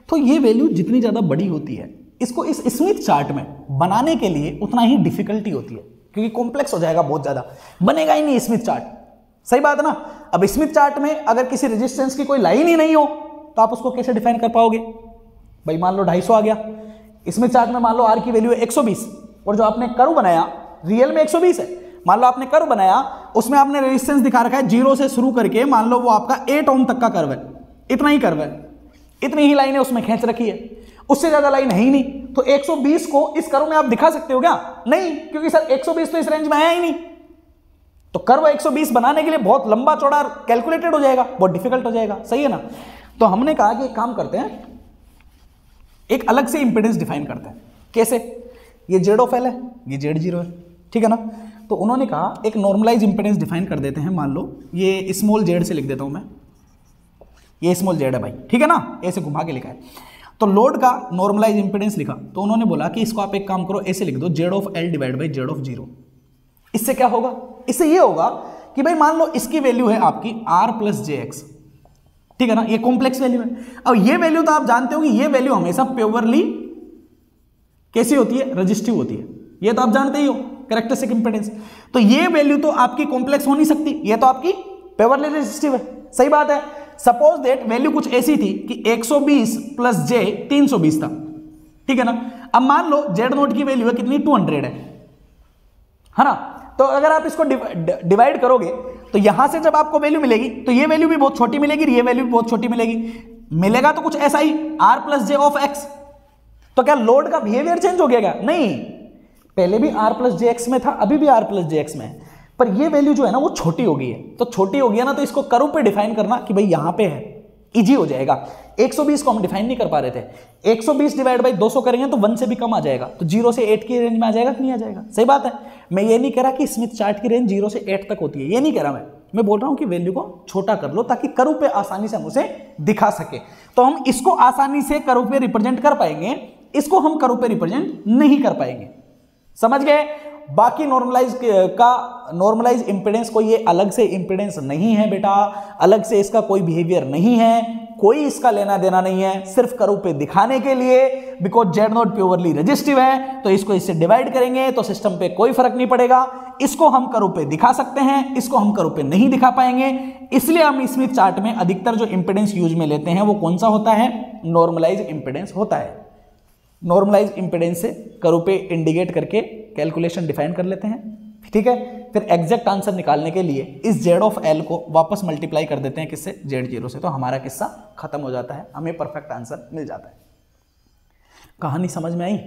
तो ये वैल्यू जितनी ज़्यादा बड़ी होती है, इसको इस स्मिथ चार्ट में बनाने के लिए उतना ही डिफिकल्टी होती है, क्योंकि कॉम्प्लेक्स हो जाएगा, बहुत ज़्यादा बनेगा ही नहीं स्मिथ चार्ट। सही बात है ना। अब स्मिथ चार्ट में अगर किसी रेजिस्टेंस की कोई लाइन ही नहीं हो तो आप उसको कैसे डिफाइन कर पाओगे? भाई मान लो 250 आ गया, स्मिथ चार्ट में मान लो आर की वैल्यू है 120, और जो आपने कर्व बनाया रियल में 120 है। मान लो आपने कर्व बनाया, उसमें आपने रेजिस्टेंस दिखा रखा है 0 से शुरू करके, मान लो वो आपका 8 ओम तक का कर्व है, इतना ही कर्व है, इतनी ही लाइनें उसमें खींच रखी है, उससे ज्यादा लाइन है ही नहीं। तो 120 को इस कर्व में आप दिखा सकते हो क्या? नहीं, क्योंकि सर 120 तो इस रेंज में आया ही नहीं। तो कर्व 120 बनाने के लिए बहुत लंबा चौड़ा कैलकुलेटेड हो जाएगा, बहुत डिफिकल्ट हो जाएगा। सही है ना। तो हमने कहा कि एक काम करते हैं, एक अलग से इंपेडेंस डिफाइन करते हैं। कैसे? ये जेड ऑफ एल है, ये जेड जीरो है, ठीक है ना। तो उन्होंने कहा एक नॉर्मलाइज इंपेडेंस डिफाइन कर देते हैं। मान लो ये स्मॉल जेड से लिख देता हूं मैं, ये स्मॉल जेड है भाई, ठीक है ना, ऐसे घुमा के लिखा है। तो लोड का नॉर्मलाइज इंपेडेंस लिखा, तो उन्होंने बोला कि इसको आप एक काम करो, ऐसे लिख दो, Z of L divide by Z of zero. इससे क्या होगा? इससे ये होगा कि भाई मान लो इसकी वैल्यू है आपकी आर प्लस जे एक्स, ठीक है ना, ये कॉम्प्लेक्स वैल्यू है। अब ये वैल्यू तो आप जानते हो कि ये वैल्यू हमेशा प्योरली कैसी होती है? रेजिस्टिव होती है। ये तो आप जानते ही हो, कैरेक्टरिस्टिक इंपेडेंस। तो ये वैल्यू तो आपकी कॉम्प्लेक्स हो नहीं सकती, ये तो आपकी प्योरली रेजिस्टिव है। सही बात है। सपोज दैट वैल्यू कुछ ऐसी थी कि 120 प्लस जे 320 था, ठीक है ना। अब मान लो जेड नोट की वैल्यू है कितनी? 200 है ना। तो अगर आप इसको डिवाइड करोगे तो यहां से जब आपको वैल्यू मिलेगी तो ये वैल्यू भी बहुत छोटी मिलेगी, ये वैल्यू भी बहुत छोटी मिलेगी। मिलेगा तो कुछ ऐसा ही R plus J of X. तो क्या लोड का बिहेवियर चेंज हो गया क्या? नहीं, पहले भी आर प्लस जे एक्स में था, अभी भी आर प्लस जे एक्स में है, पर ये वैल्यू जो है ना वो छोटी हो गई है। तो छोटी हो गई है ना, तो इसको कर्व पे डिफाइन करना कि भाई यहां पे है, इजी हो जाएगा। 120 को हम डिफाइन नहीं कर पा रहे थे, 120 डिवाइड बाई 200 करेंगे तो 1 से भी कम आ जाएगा, तो 0 से 8 की रेंज में आ जाएगा कि नहीं आ जाएगा? सही बात है। मैं ये नहीं कह रहा कि स्मिथ चार्ट की रेंज 0 से 8 तक होती है, ये नहीं कह रहा मैं बोल रहा हूं कि वैल्यू को छोटा कर लो ताकि कर्व पे आसानी से हम उसे दिखा सके। तो हम इसको आसानी से कर्व पे रिप्रेजेंट कर पाएंगे, इसको हम कर्व पे रिप्रेजेंट नहीं कर पाएंगे। समझ गए? बाकी नॉर्मलाइज इंपेडेंस को ये अलग से इंपेडेंस नहीं है बेटा, अलग से इसका कोई बिहेवियर नहीं है, कोई इसका लेना देना नहीं है, सिर्फ करू पे दिखाने के लिए, because Z not purely resistive है, तो इसको इससे डिवाइड करेंगे तो सिस्टम पे कोई फर्क नहीं पड़ेगा। इसको हम करू पे दिखा सकते हैं, इसको हम करू पे नहीं दिखा पाएंगे, इसलिए हम स्मिथ चार्ट में अधिकतर जो इंपेडेंस यूज में लेते हैं वो कौन सा होता है, नॉर्मलाइज इंपेडेंस होता है। नॉर्मलाइज इंपेडेंस से करू पे इंडिकेट करके कैलकुलेशन डिफाइन कर लेते हैं, ठीक है। फिर एग्जैक्ट आंसर निकालने के लिए इस जेड ऑफ एल को वापस मल्टीप्लाई कर देते हैं किससे, जेड जीरो से, तो हमारा किस्सा खत्म हो जाता है, हमें परफेक्ट आंसर मिल जाता है। कहानी समझ में आई,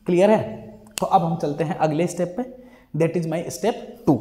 क्लियर है? तो अब हम चलते हैं अगले स्टेप पे, दैट इज माई स्टेप 2।